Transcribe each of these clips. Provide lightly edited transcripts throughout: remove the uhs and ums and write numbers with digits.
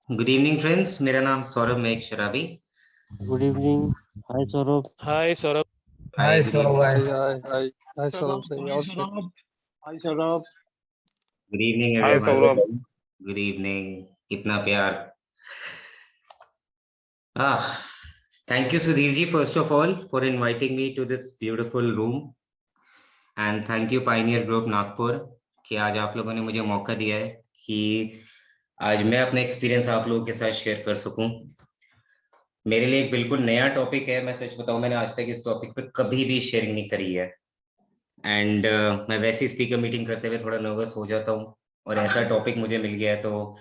Good evening friends. मेरा नाम सौरभ मेघ शराबी। Good evening. Hi Saurabh. Hi Saurabh. Hi, hi good Saurabh evening. भाई। हाय हाय हाय सौरभ सही हाय और Saurabh. Hi Saurabh. Good evening hi everyone. Saurabh. Good evening. कितना प्यार। Ah, thank you Sudhir ji, first of all for inviting me to this beautiful room. And thank you Pioneer Group Nagpur कि आज आप लोगों ने मुझे मौका दिया है कि आज मैं अपना एक्सपीरियंस आप लोगों के साथ शेयर कर सकूं। मेरे लिए एक बिल्कुल नया टॉपिक है। मैं सच बताऊं, मैंने आज तक इस टॉपिक पे कभी भी शेयरिंग नहीं करी है। एंड मैं वैसे स्पीकर मीटिंग करते हुए थोड़ा नर्वस हो जाता हूँ, और ऐसा टॉपिक मुझे मिल गया है तो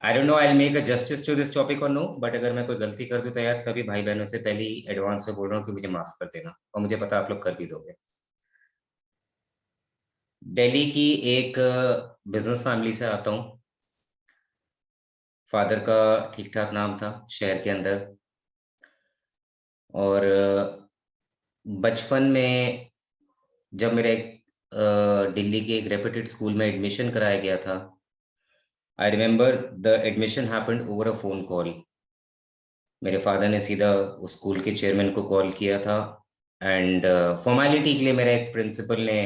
I don't know I will make a justice to this topic और नो, बट अगर मैं कोई गलती कर दूं तो यार सभी भाई बहनों से पहले ही एडवांस में बोल रहा हूँ कि मुझे माफ कर देना, और मुझे पता आप लोग कर भी दोगे। दिल्ली की एक बिजनेस फैमिली से आता हूँ। फादर का ठीक ठाक नाम था शहर के अंदर, और बचपन में जब मेरे दिल्ली के एक रेप्यूटेड स्कूल में एडमिशन कराया गया था, I remember the admission happened over a phone call. मेरे फादर ने सीधा उस स्कूल के चेयरमैन को कॉल किया था, एंड फॉर्मेलिटी के लिए मेरा एक प्रिंसिपल ने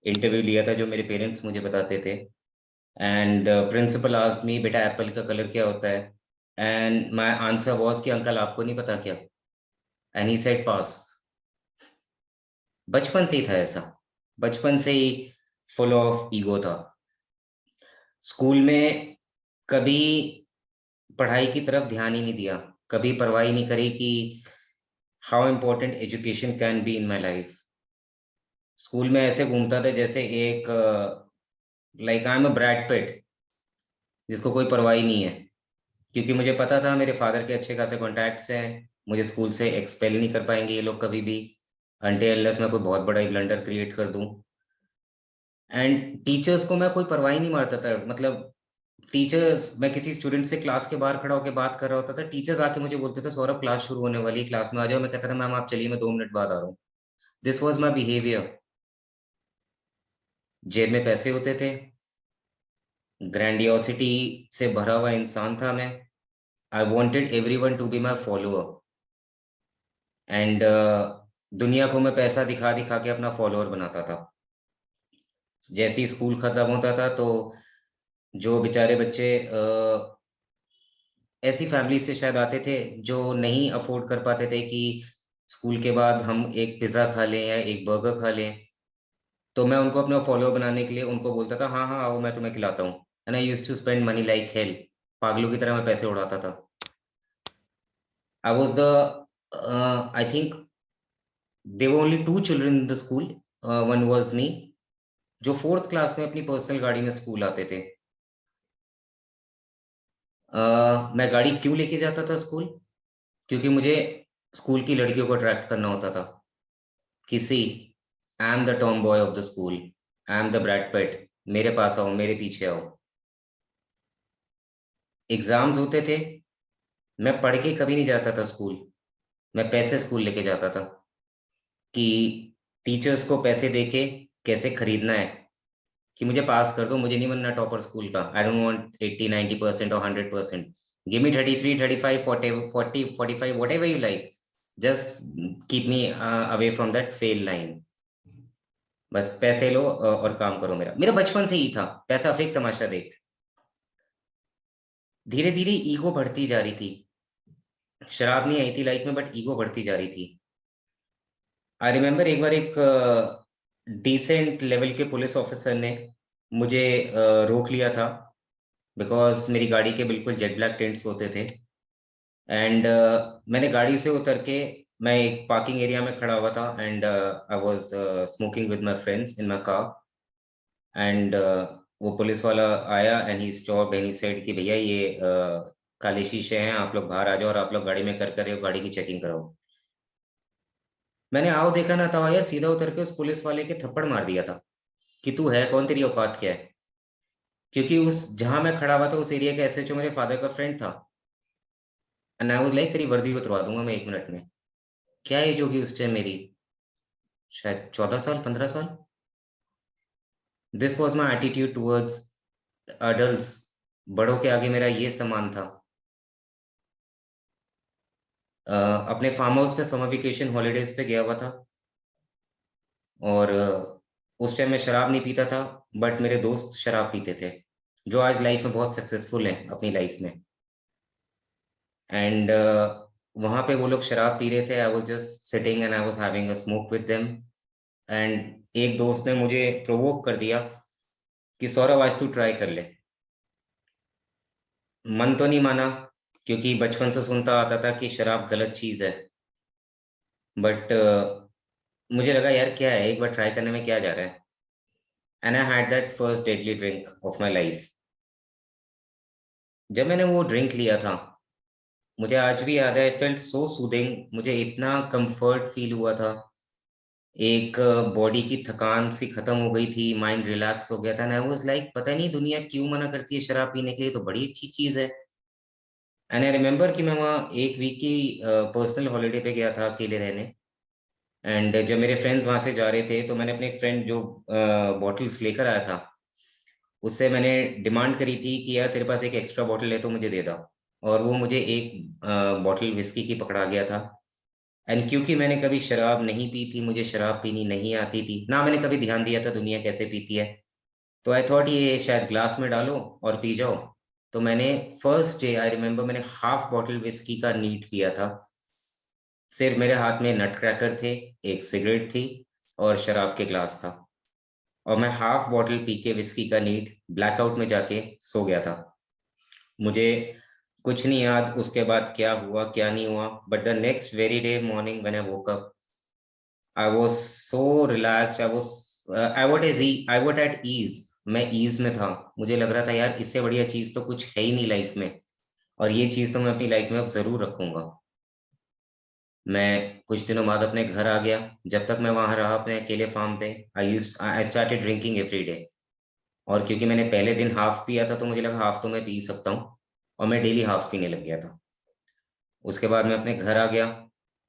इंटरव्यू लिया था जो मेरे पेरेंट्स मुझे बताते थे। एंड प्रिंसिपल आस्क्ड मी, बेटा एप्पल का कलर क्या होता है? एंड माय आंसर वाज कि अंकल आपको नहीं पता क्या? एंड ही सेड पास। बचपन से ही था ऐसा, बचपन से ही फुल ऑफ ईगो था। स्कूल में कभी पढ़ाई की तरफ ध्यान ही नहीं दिया, कभी परवाह ही नहीं करी कि how important education can be in my life. School में ऐसे घूमता था जैसे एक like I am a Brad Pitt, जिसको कोई परवाह ही नहीं है, क्योंकि मुझे पता था मेरे फादर के अच्छे खासे कॉन्टैक्ट्स हैं। मुझे स्कूल से एक्सपेल नहीं कर पाएंगे ये लोग कभी भी, अनटिल अनलेस मैं कोई बहुत बड़ा ब्लंडर क्रिएट कर दूं। एंड टीचर्स को मैं कोई परवाह ही नहीं मारता था। मतलब टीचर्स, मैं किसी स्टूडेंट से क्लास के बाहर खड़ा होकर बात कर रहा होता था, टीचर्स आके मुझे बोलते थे सौरभ क्लास शुरू होने वाली है, क्लास में आ जाओ। मैं कहता था मैम आप चलिए, मैं 2 मिनट बाद आ रहा हूँ। This was my behaviour. जेब में पैसे होते थे, ग्रैंडियोसिटी से भरा हुआ इंसान था मैं। I wanted every one to be my follower, and दुनिया को मैं पैसा दिखा दिखा के अपना फॉलोअर बनाता था। जैसे ही स्कूल खत्म होता था तो जो बेचारे बच्चे ऐसी फैमिली से शायद आते थे जो नहीं अफोर्ड कर पाते थे कि स्कूल के बाद हम एक पिज्ज़ा खा लें या एक बर्गर खा लें, तो मैं उनको अपना फॉलो बनाने के लिए उनको बोलता था हाँ हाँ आओ मैं तुम्हें खिलाता हूँ। And I used to spend money like hell. पागलों की तरह मैं पैसे उड़ाता था। I was the I think there were only 2 children in the school. One was me, जो 4th क्लास में अपनी पर्सनल गाड़ी में स्कूल आते थे। मैं गाड़ी क्यों लेके जाता था स्कूल? क्योंकि मुझे स्कूल की लड़कियों को अट्रैक्ट करना होता था। किसी, आई am the Tom boy of the school, I am the Brad Pitt, मेरे पास आओ, मेरे पीछे आओ। एग्जाम्स होते थे, मैं पढ़ के कभी नहीं जाता था स्कूल, मैं पैसे स्कूल लेके जाता था कि टीचर्स को पैसे देके कैसे खरीदना है कि मुझे पास कर दो। मुझे नहीं बनना टॉपर स्कूल का। आई डोंट वांट 80-90% और 100%। Give me 33, 35, 40, 40, 45, what ever you like, just keep me away from that fell line. बस पैसे लो और काम करो। मेरा मेरा बचपन से ही था पैसा फेंक तमाशा देख। धीरे धीरे ईगो बढ़ती जा रही थी। शराब नहीं आई थी लाइफ में, बट ईगो बढ़ती जा रही थी। आई रिमेम्बर एक बार एक डिसेंट लेवल के पुलिस ऑफिसर ने मुझे रोक लिया था, बिकॉज मेरी गाड़ी के बिल्कुल जेट ब्लैक टेंट्स होते थे। एंड मैंने गाड़ी से उतर के, मैं एक पार्किंग एरिया में खड़ा हुआ था, and I was smoking with my friends in my car. And वो पुलिस वाला आया and he stop and he said कि भैया ये काले शीशे हैं, आप लोग बाहर आ जाओ और आप लोग गाड़ी में कर कर गाड़ी की चेकिंग कराओ। मैंने आओ देखा ना था यार, सीधा उतर के उस पुलिस वाले के थप्पड़ मार दिया था कि तू है कौन, तेरी औकात क्या है? क्योंकि उस जहां मैं खड़ा हुआ था उस एरिया का एसएचओ मेरे फादर का फ्रेंड था। एंड आई वाज लाइक तेरी वर्दी उतरवा दूंगा मैं 1 मिनट में। क्या एज होगी उस टाइम मेरी? शायद 14 साल, 15 साल। This was my attitude towards adults बड़ों के आगे मेरा ये सम्मान था। अपने फार्म हाउस पे समर वेकेशन हॉलीडेज पे गया हुआ था, और उस टाइम मैं शराब नहीं पीता था, बट मेरे दोस्त शराब पीते थे, जो आज लाइफ में बहुत सक्सेसफुल हैं अपनी लाइफ में। एंड वहाँ पे वो लोग शराब पी रहे थे, I was just sitting and I was having a smoke with them. And एक दोस्त ने मुझे प्रोवोक कर दिया कि सौरभ आज तू ट्राई कर ले। मन तो नहीं माना, क्योंकि बचपन से सुनता आता था कि शराब गलत चीज है, बट मुझे लगा यार क्या है, एक बार ट्राई करने में क्या जा रहा है। And I had that first deadly drink of my life. जब मैंने वो ड्रिंक लिया था, मुझे आज भी याद है, फेल्ट सो सूदिंग, मुझे इतना कंफर्ट फील हुआ था। एक बॉडी की थकान सी खत्म हो गई थी, माइंड रिलैक्स हो गया था, एंड आई वाज लाइक पता नहीं दुनिया क्यों मना करती है शराब पीने के लिए, तो बड़ी अच्छी चीज है। एंड आई रिमेम्बर कि मैं वहाँ एक वीक की पर्सनल हॉलीडे पे गया था अकेले रहने। एंड जब मेरे फ्रेंड्स वहां से जा रहे थे, तो मैंने अपने एक फ्रेंड जो बॉटल्स लेकर आया था, उससे मैंने डिमांड करी थी कि यार तेरे पास एक एक्स्ट्रा बॉटल है तो मुझे दे दो। और वो मुझे एक बॉटल विस्की की पकड़ा गया था। एंड क्योंकि मैंने कभी शराब नहीं पी थी, मुझे शराब पीनी नहीं आती थी ना, मैंने कभी ध्यान दिया था दुनिया कैसे पीती है, तो आई थॉट ये शायद ग्लास में डालो और पी जाओ। तो मैंने फर्स्ट डे आई रिमेम्बर मैंने हाफ बॉटल विस्की का नीट पिया था। सिर्फ मेरे हाथ में नट क्रैकर थे, एक सिगरेट थी, और शराब के ग्लास था। और मैं हाफ बॉटल पी के विस्की का नीट ब्लैकआउट में जाके सो गया था। मुझे कुछ नहीं याद उसके बाद क्या हुआ क्या नहीं हुआ, but the next very day morning when I woke up, I was so relaxed, I was at ease. मैं ईज में था। मुझे लग रहा था यार इससे बढ़िया चीज तो कुछ है ही नहीं लाइफ में, और ये चीज तो मैं अपनी लाइफ में अब जरूर रखूंगा। मैं कुछ दिनों बाद अपने घर आ गया। जब तक मैं वहां रहा अपने अकेले फार्म पे, I started drinking every day. और क्योंकि मैंने पहले दिन हाफ पिया था, तो मुझे लगा हाफ तो मैं पी सकता हूँ, और मैं डेली हाफ पीने लग गया था। उसके बाद मैं अपने घर आ गया।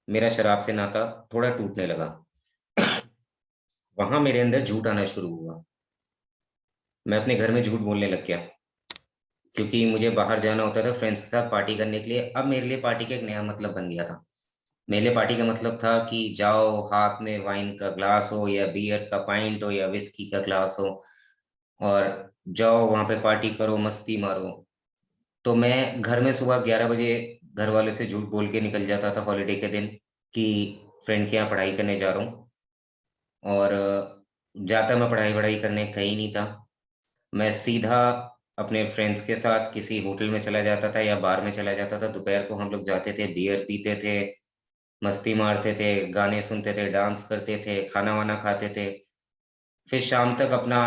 मेरा शराब से नाता थोड़ा टूटने लगा। वहां मेरे अंदर झूठ आना शुरू हुआ। मैं अपने घर में झूठ बोलने लग गया, क्योंकि मुझे बाहर जाना होता था फ्रेंड्स के साथ पार्टी करने के लिए। अब मेरे लिए पार्टी का एक नया मतलब बन गया था। मेरे लिए पार्टी का मतलब था कि जाओ, हाथ में वाइन का ग्लास हो या बियर का पाइंट हो या विस्की का ग्लास हो, और जाओ वहां पे पार्टी करो, मस्ती मारो। तो मैं घर में सुबह 11 बजे घर वालों से झूठ बोल के निकल जाता था हॉलीडे के दिन, कि फ्रेंड के यहाँ पढ़ाई करने जा रहा हूँ। और जाता मैं पढ़ाई वढ़ाई करने कहीं नहीं था। मैं सीधा अपने फ्रेंड्स के साथ किसी होटल में चला जाता था या बार में चला जाता था। दोपहर को हम लोग जाते थे, बियर पीते थे, मस्ती मारते थे, गाने सुनते थे, डांस करते थे, खाना वाना खाते थे। फिर शाम तक अपना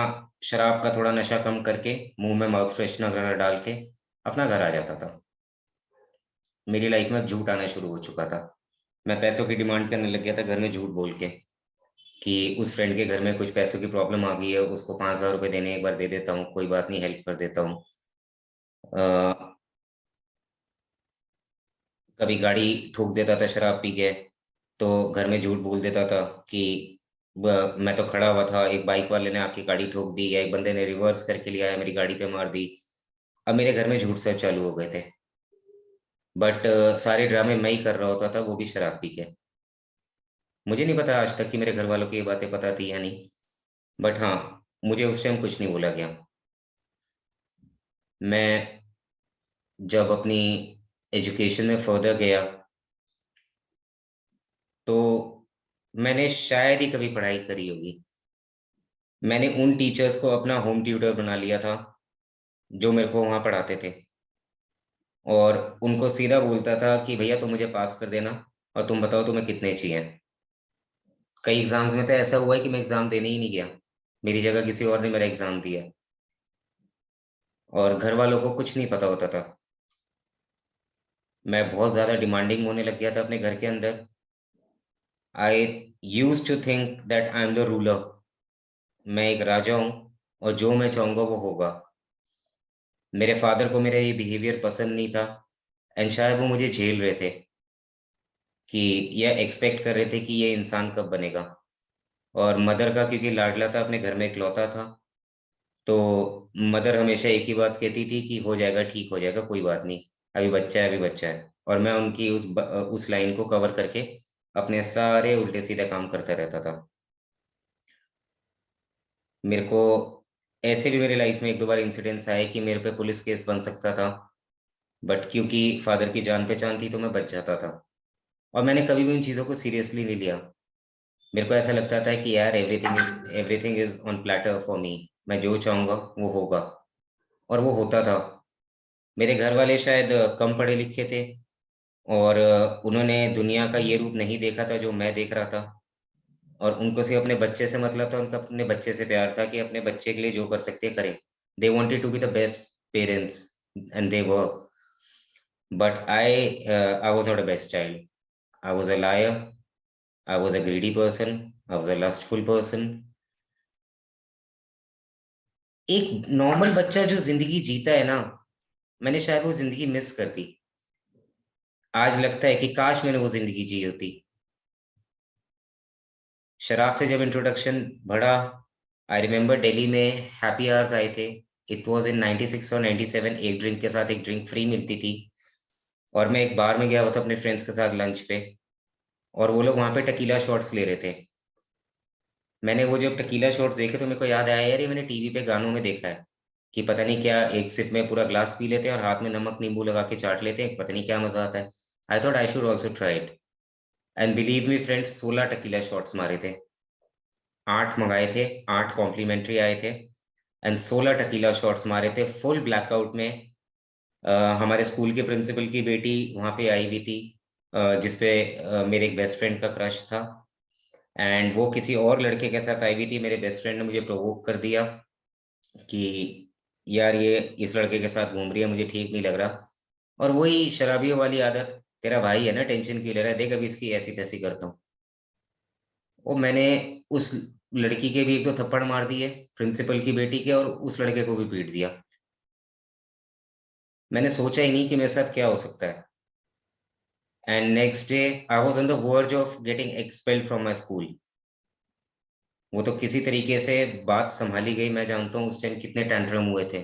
शराब का थोड़ा नशा कम करके मुंह में माउथ फ्रेशनर वगैरह डाल के अपना घर आ जाता था। मेरी लाइफ में अब झूठ आना शुरू हो चुका था। मैं पैसों की डिमांड करने लग गया था घर में झूठ बोल के, कि उस फ्रेंड के घर में कुछ पैसों की प्रॉब्लम आ गई है, उसको 5,000 रुपये देने एक बार दे देता हूँ, कोई बात नहीं, हेल्प कर देता हूँ। कभी गाड़ी ठोक देता था शराब पी के, तो घर में झूठ बोल देता था कि मैं तो खड़ा हुआ था, एक बाइक वाले ने आके गाड़ी ठोक दी, या एक बंदे ने रिवर्स करके लिया है मेरी गाड़ी पे मार दी। अब मेरे घर में झूठ सच चालू हो गए थे। बट सारे ड्रामे मैं ही कर रहा होता था, वो भी शराब पी के। मुझे नहीं पता आज तक कि मेरे घर वालों को ये बातें पता थी या नहीं, बट हाँ, मुझे उस टाइम कुछ नहीं बोला गया। मैं जब अपनी एजुकेशन में फर्दर गया, तो मैंने शायद ही कभी पढ़ाई करी होगी। मैंने उन टीचर्स को अपना होम ट्यूटर बना लिया था जो मेरे को वहाँ पढ़ाते थे, और उनको सीधा बोलता था कि भैया तुम मुझे पास कर देना, और तुम बताओ तुम्हें कितने चाहिए। कई एग्जाम्स में तो ऐसा हुआ है कि मैं एग्जाम देने ही नहीं गया, मेरी जगह किसी और ने मेरा एग्जाम दिया, और घर वालों को कुछ नहीं पता होता था। मैं बहुत ज़्यादा डिमांडिंग होने लग गया था अपने घर के अंदर। I use to think that I am the ruler. मैं एक राजा हूँ, और जो मैं चाहूंगा वो होगा। मेरे फादर को मेरा ये बिहेवियर पसंद नहीं था, एंड शायद वो मुझे झेल रहे थे, कि यह एक्सपेक्ट कर रहे थे कि ये इंसान कब बनेगा। और मदर का, क्योंकि लाडला था, अपने घर में इकलौता था, तो मदर हमेशा एक ही बात कहती थी कि हो जाएगा, ठीक हो जाएगा, कोई बात नहीं, अभी बच्चा है, अभी बच्चा है। और मैं उनकी उस लाइन को कवर करके अपने सारे उल्टे सीधे काम करता रहता था। मेरे को ऐसे भी मेरी लाइफ में एक दो बार इंसिडेंट्स आए कि मेरे पे पुलिस केस बन सकता था, बट क्योंकि फादर की जान पहचान थी तो मैं बच जाता था। और मैंने कभी भी उन चीज़ों को सीरियसली नहीं लिया। मेरे को ऐसा लगता था कि यार everything is on platter for me, मैं जो चाहूंगा वो होगा, और वो होता था। मेरे घर वाले शायद कम पढ़े लिखे थे, और उन्होंने दुनिया का ये रूप नहीं देखा था जो मैं देख रहा था। और उनको सिर्फ अपने बच्चे से मतलब था, उनका अपने बच्चे से प्यार था कि अपने बच्चे के लिए जो कर सकते हैं करें। They wanted to be the best parents, and they were. But I was not a best child. I was a liar, I was a greedy person, I was a lustful person. एक normal बच्चा जो जिंदगी जीता है ना, मैंने शायद वो जिंदगी मिस कर दी। आज लगता है कि काश मैंने वो जिंदगी जी होती। शराब से जब इंट्रोडक्शन बढ़ा, आई रिमेम्बर दिल्ली में हैप्पी आवर्स आए थे। इट वाज इन 96 और 97, एक ड्रिंक के साथ एक ड्रिंक फ्री मिलती थी। और मैं एक बार में गया हुआ था अपने फ्रेंड्स के साथ लंच पे, और वो लोग वहां पे टकीला शॉट्स ले रहे थे। मैंने वो जब टकीला शॉट्स देखे तो मेरे को याद आया, यार ये मैंने टीवी पे गानों में देखा है कि पता नहीं क्या एक सिप में पूरा ग्लास पी लेते हैं और हाथ में नमक नींबू लगा के चाट लेते हैं, पता नहीं क्या मजा आता है। I thought I should also try it. And believe me friends, 16 tequila shots मारे थे। 8 मंगाए थे, 8 कॉम्प्लीमेंट्री आए थे, एंड 16 टकीला शॉट्स मारे थे फुल ब्लैकआउट में। अ, हमारे स्कूल के प्रिंसिपल की बेटी वहां पे आई हुई थी, जिसपे मेरे एक बेस्ट फ्रेंड का क्रश था। एंड वो किसी और लड़के के साथ आई हुई थी। मेरे बेस्ट फ्रेंड ने मुझे प्रोवोक कर दिया कि यार ये इस लड़के के साथ घूम रही है, मुझे ठीक नहीं लग रहा। और वही शराबियों वाली आदत, तेरा भाई है ना, टेंशन क्यों ले रहा है, देख अभी इसकी ऐसी तैसी करता हूँ। वो मैंने उस लड़की के भी एक दो थप्पड़ मार दिए, प्रिंसिपल की बेटी के, और उस लड़के को भी पीट दिया। मैंने सोचा ही नहीं कि मेरे साथ क्या हो सकता है। And next day I was on the verge of getting expelled from my school. वो तो किसी तरीके से बात संभाली गई। मैं जानता हूँ उस टाइम कितने टेंट्रम हुए थे।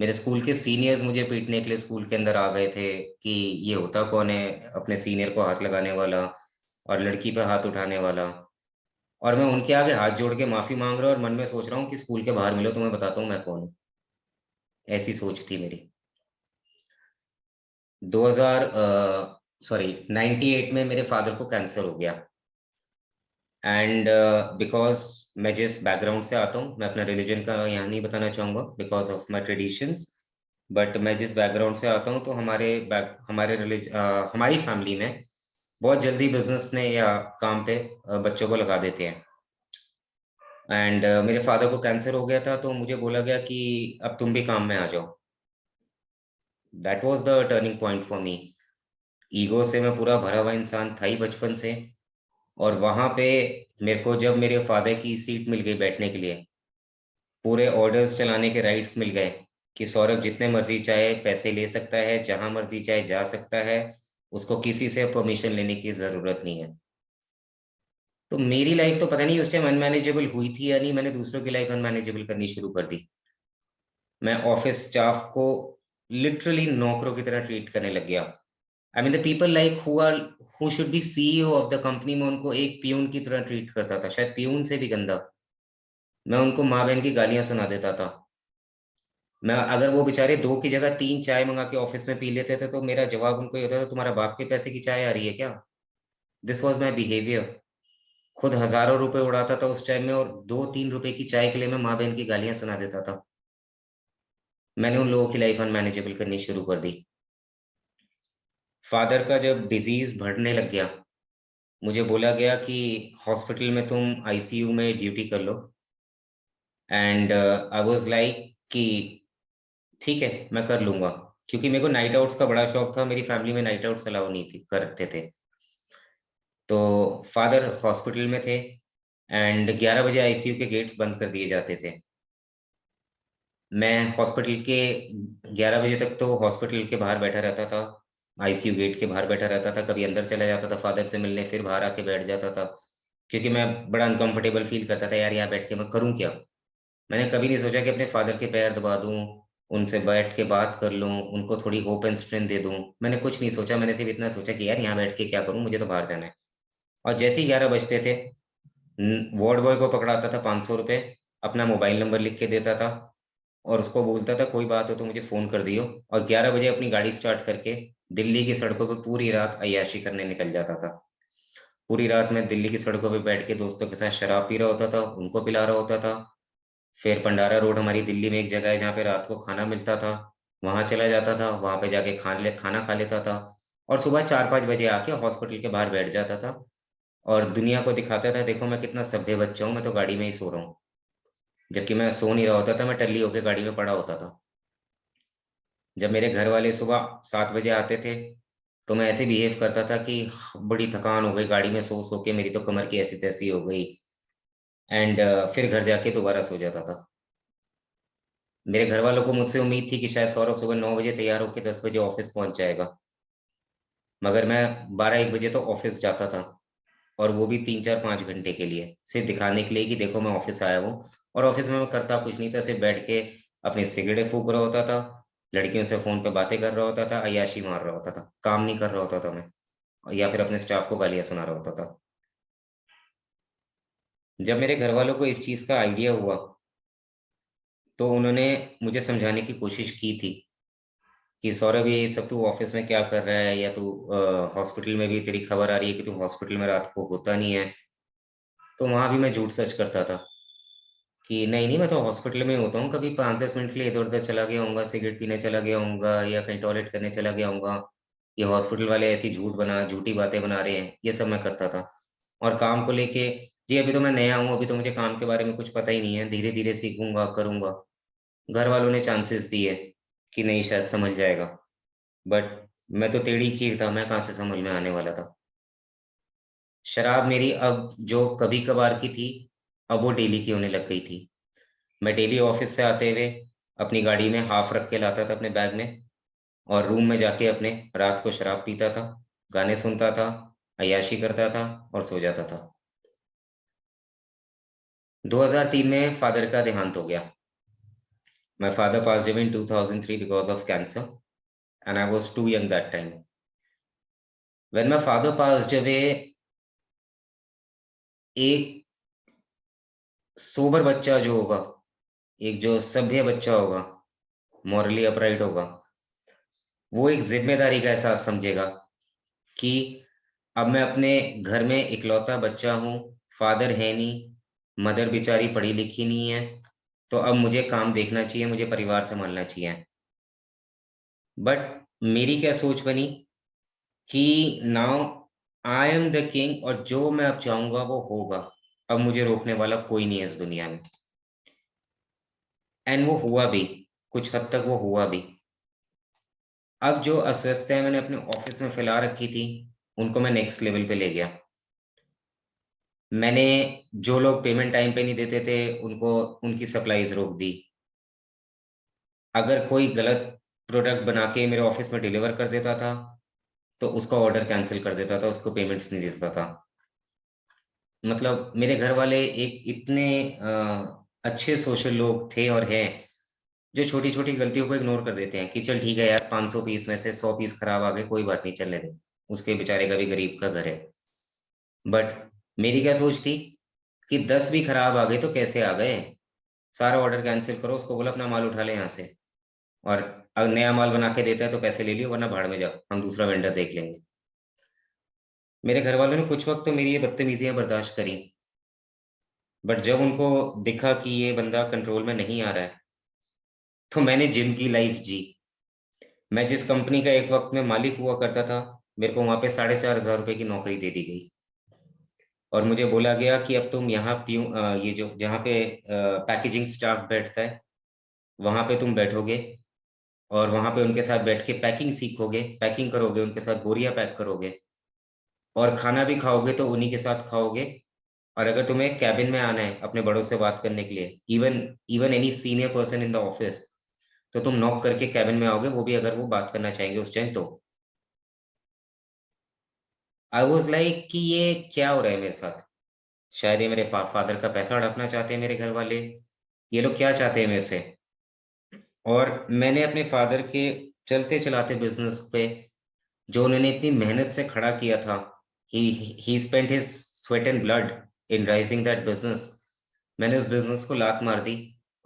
मेरे स्कूल के सीनियर्स मुझे पीटने के लिए स्कूल के अंदर आ गए थे कि ये होता कौन है अपने सीनियर को हाथ लगाने वाला और लड़की पे हाथ उठाने वाला। और मैं उनके आगे हाथ जोड़ के माफी मांग रहा हूँ और मन में सोच रहा हूँ कि स्कूल के बाहर मिलो तो मैं बताता हूँ मैं कौन हूँ। ऐसी सोच थी मेरी। 2000 सॉरी 98 में मेरे फादर को कैंसर हो गया। एंड बिकॉज मैं जिस बैकग्राउंड से आता हूँ, मैं अपना रिलीजन का यहाँ नहीं बताना चाहूँगा because of my traditions, but मैं जिस बैकग्राउंड से आता हूँ तो हमारी फैमिली में बहुत जल्दी बिजनेस में या काम पे बच्चों को लगा देते हैं। एंड मेरे फादर को कैंसर हो गया था तो मुझे बोला गया कि अब तुम भी काम में आ जाओ। That was the turning point for me. Ego से मैं पूरा भरा हुआ इंसान था ही बचपन से। और वहां पे मेरे को जब मेरे फादर की सीट मिल गई बैठने के लिए, पूरे ऑर्डर्स चलाने के राइट्स मिल गए कि सौरभ जितने मर्जी चाहे पैसे ले सकता है, जहां मर्जी चाहे जा सकता है, उसको किसी से परमिशन लेने की जरूरत नहीं है। तो मेरी लाइफ तो पता नहीं उस टाइम अनमैनेजेबल हुई थी या नहीं, मैंने दूसरों की लाइफ अनमैनेजेबल करनी शुरू कर दी। मैं ऑफिस स्टाफ को लिटरली नौकरों की तरह ट्रीट करने लग गया। I mean the people like who should be CEO of the company, में उनको एक पियून की तरह ट्रीट करता था, शायद पियून से भी गंदा। मैं उनको माँ बहन की गालियां सुना देता था। मैं अगर वो बेचारे 2 की जगह 3 चाय मंगा के ऑफिस में पी लेते थे तो मेरा जवाब उनको ये होता था, तुम्हारा बाप के पैसे की चाय आ रही है क्या। This was my behaviour. खुद हजारों रुपए उड़ाता था उस टाइम में, और 2-3 रुपए की चाय के लिए मैं माँ बहन की गालियां सुना देता था। मैंने उन लोगों की लाइफ अनमैनेजेबल करनी शुरू कर दी। फादर का जब डिजीज बढ़ने लग गया, मुझे बोला गया कि हॉस्पिटल में तुम आईसीयू में ड्यूटी कर लो। एंड आई वाज लाइक कि ठीक है मैं कर लूंगा, क्योंकि मेरे को नाइट आउट्स का बड़ा शौक था। मेरी फैमिली में नाइट आउट्स अलाउ नहीं थी, करते थे। तो फादर हॉस्पिटल में थे, एंड 11 बजे आईसीयू के गेट्स बंद कर दिए जाते थे। मैं हॉस्पिटल के 11 बजे तक तो हॉस्पिटल के बाहर बैठा रहता था, आईसीयू गेट के बाहर बैठा रहता था। कभी अंदर चला जाता था फादर से मिलने, फिर बाहर आके बैठ जाता था, क्योंकि मैं बड़ा अनकंफर्टेबल फील करता था, यार यहाँ बैठ के मैं करूँ क्या। मैंने कभी नहीं सोचा कि अपने फादर के पैर दबा दूं, उनसे बैठ के बात कर लूं, उनको थोड़ी होप एंड स्ट्रेंथ दे दूं। मैंने कुछ नहीं सोचा, मैंने सिर्फ इतना सोचा कि यार यहाँ बैठ के क्या करूं, मुझे तो बाहर जाना है। और जैसे ही 11 बजते थे, वार्ड बॉय को पकड़ाता था, 500 रुपये अपना मोबाइल नंबर लिख के देता था और उसको बोलता था कोई बात हो तो मुझे फोन कर दियो। और 11 बजे अपनी गाड़ी स्टार्ट करके दिल्ली की सड़कों पे पूरी रात अय्याशी करने निकल जाता था। पूरी रात में दिल्ली की सड़कों पे बैठ के दोस्तों के साथ शराब पी रहा होता था, उनको पिला रहा होता था। फिर पंडारा रोड हमारी दिल्ली में एक जगह है जहाँ पे रात को खाना मिलता था, वहां चला जाता था, वहां पे जाके खाना खा लेता था। और सुबह 4-5 बजे आके हॉस्पिटल के बाहर बैठ जाता था और दुनिया को दिखाता था देखो मैं कितना सभ्य बच्चा हूँ, मैं तो गाड़ी में ही सो रहा हूँ। जबकि मैं सो नहीं रहा होता था, मैं टल्ली होके गाड़ी में पड़ा होता था। जब मेरे घर वाले सुबह 7 बजे आते थे तो मैं ऐसे बिहेव करता था कि बड़ी थकान हो गई, गाड़ी में सो सो के मेरी तो कमर की ऐसी तैसी हो गई। एंड फिर घर जाके दोबारा सो जाता था। मेरे घर वालों को मुझसे उम्मीद थी कि शायद सौरभ सुबह 9 बजे तैयार होकर 10 बजे ऑफिस पहुंच जाएगा, मगर मैं 12-1 बजे तो ऑफिस जाता था। और वो भी 3-4-5 घंटे के लिए, सिर्फ दिखाने के लिए कि देखो मैं ऑफिस आया हूँ। और ऑफिस में मैं करता कुछ नहीं था, सिर्फ बैठ के अपनी सिगरेटें फूक रहा होता था, लड़कियों से फोन पे बातें कर रहा होता था, अय्याशी मार रहा होता था, काम नहीं कर रहा होता था मैं, या फिर अपने स्टाफ को गालियां सुना रहा होता था। जब मेरे घर वालों को इस चीज का आइडिया हुआ तो उन्होंने मुझे समझाने की कोशिश की थी कि सौरभ ये सब तू ऑफिस में क्या कर रहा है, या तू हॉस्पिटल में भी तेरी खबर आ रही है कि तू हॉस्पिटल में रात को होता नहीं है। तो वहां भी मैं झूठ सच करता था कि नहीं नहीं मैं तो हॉस्पिटल में होता हूँ, कभी 5-10 मिनट के लिए इधर उधर चला गया हूँगा, सिगरेट पीने चला गया हूँगा या कहीं टॉयलेट करने चला गया हूँगा। ये हॉस्पिटल वाले ऐसी झूठी बातें बना रहे हैं, ये सब मैं करता था। और काम को लेके, जी अभी तो मैं नया हूँ, अभी तो मुझे काम के बारे में कुछ पता ही नहीं है, धीरे धीरे सीखूंगा करूंगा। घर वालों ने चांसेस दिए कि नहीं शायद समझ जाएगा, बट मैं तो टेढ़ी खीर था, मैं कहाँ से समझ में आने वाला था। शराब मेरी अब जो कभी कभार की थी, अब वो डेली की होने लग गई थी। मैं डेली ऑफिस से आते हुए अपनी गाड़ी में हाफ रख के लाता था अपने बैग में, और रूम में जाके अपने रात को शराब पीता था, गाने सुनता था, अय्याशी करता था और सो जाता था। 2003 में फादर का देहांत हो गया। My father passed away in 2003 because of cancer and I was too young that time. When my father passed away, एक सोबर बच्चा जो होगा, एक जो सभ्य बच्चा होगा, मॉरली अपराइट होगा, वो एक जिम्मेदारी का एहसास समझेगा कि अब मैं अपने घर में इकलौता बच्चा हूँ, फादर है नहीं, मदर बेचारी पढ़ी लिखी नहीं है, तो अब मुझे काम देखना चाहिए, मुझे परिवार संभालना चाहिए। बट मेरी क्या सोच बनी कि now I am the king, और जो मैं अब चाहूंगा वो होगा, अब मुझे रोकने वाला कोई नहीं है इस दुनिया में। एंड वो हुआ भी, कुछ हद तक वो हुआ भी। अब जो अस्वस्थताएं मैंने अपने ऑफिस में फैला रखी थी, उनको मैं नेक्स्ट लेवल पे ले गया। मैंने जो लोग पेमेंट टाइम पे नहीं देते थे उनको उनकी सप्लाईज रोक दी। अगर कोई गलत प्रोडक्ट बना के मेरे ऑफिस में डिलीवर कर देता था तो उसका ऑर्डर कैंसिल कर देता था, उसको पेमेंट्स नहीं देता था। मतलब मेरे घर वाले एक इतने अच्छे सोशल लोग थे और हैं, जो छोटी छोटी गलतियों को इग्नोर कर देते हैं कि चल ठीक है यार, 500 पीस में से 100 पीस खराब आ गए, कोई बात नहीं, चलने दे, उसके बेचारे का भी गरीब का घर है। बट मेरी क्या सोच थी कि 10 भी खराब आ गए तो कैसे आ गए, सारा ऑर्डर कैंसिल करो, उसको बोला अपना माल उठा ले यहाँ से, और अगर नया माल बना के देता है तो पैसे ले लियो, वरना भाड़ में जाओ, हम दूसरा वेंडर देख लेंगे। मेरे घर वालों ने कुछ वक्त तो मेरी ये बदतमीजियां बर्दाश्त करी, बट जब उनको दिखा कि ये बंदा कंट्रोल में नहीं आ रहा है, तो मैंने जिम की लाइफ जी। मैं जिस कंपनी का एक वक्त में मालिक हुआ करता था, मेरे को वहां पे 4,500 रुपए की नौकरी दे दी गई और मुझे बोला गया कि अब तुम यहाँ ये जो जहाँ पे पैकेजिंग स्टाफ बैठता है वहां पे तुम बैठोगे, और वहां पे उनके साथ बैठ के पैकिंग सीखोगे, पैकिंग करोगे, उनके साथ बोरियां पैक करोगे, और खाना भी खाओगे तो उन्हीं के साथ खाओगे। और अगर तुम्हें कैबिन में आना है अपने बड़ों से बात करने के लिए, even even any senior person in the office, तो तुम नॉक करके कैबिन में आओगे, वो भी अगर वो बात करना चाहेंगे उस टाइम तो। आई वॉज लाइक कि ये क्या हो रहा है मेरे साथ। शायद ये मेरे फादर का पैसा हड़पना चाहते हैं मेरे घर वाले, ये लोग क्या चाहते हैं मेरे से। और मैंने अपने फादर के चलते चलाते बिजनेस पे, जो उन्होंने इतनी मेहनत से खड़ा किया था, ही spent his sweat and blood in rising that business, मैंने उस बिजनेस को लात मार दी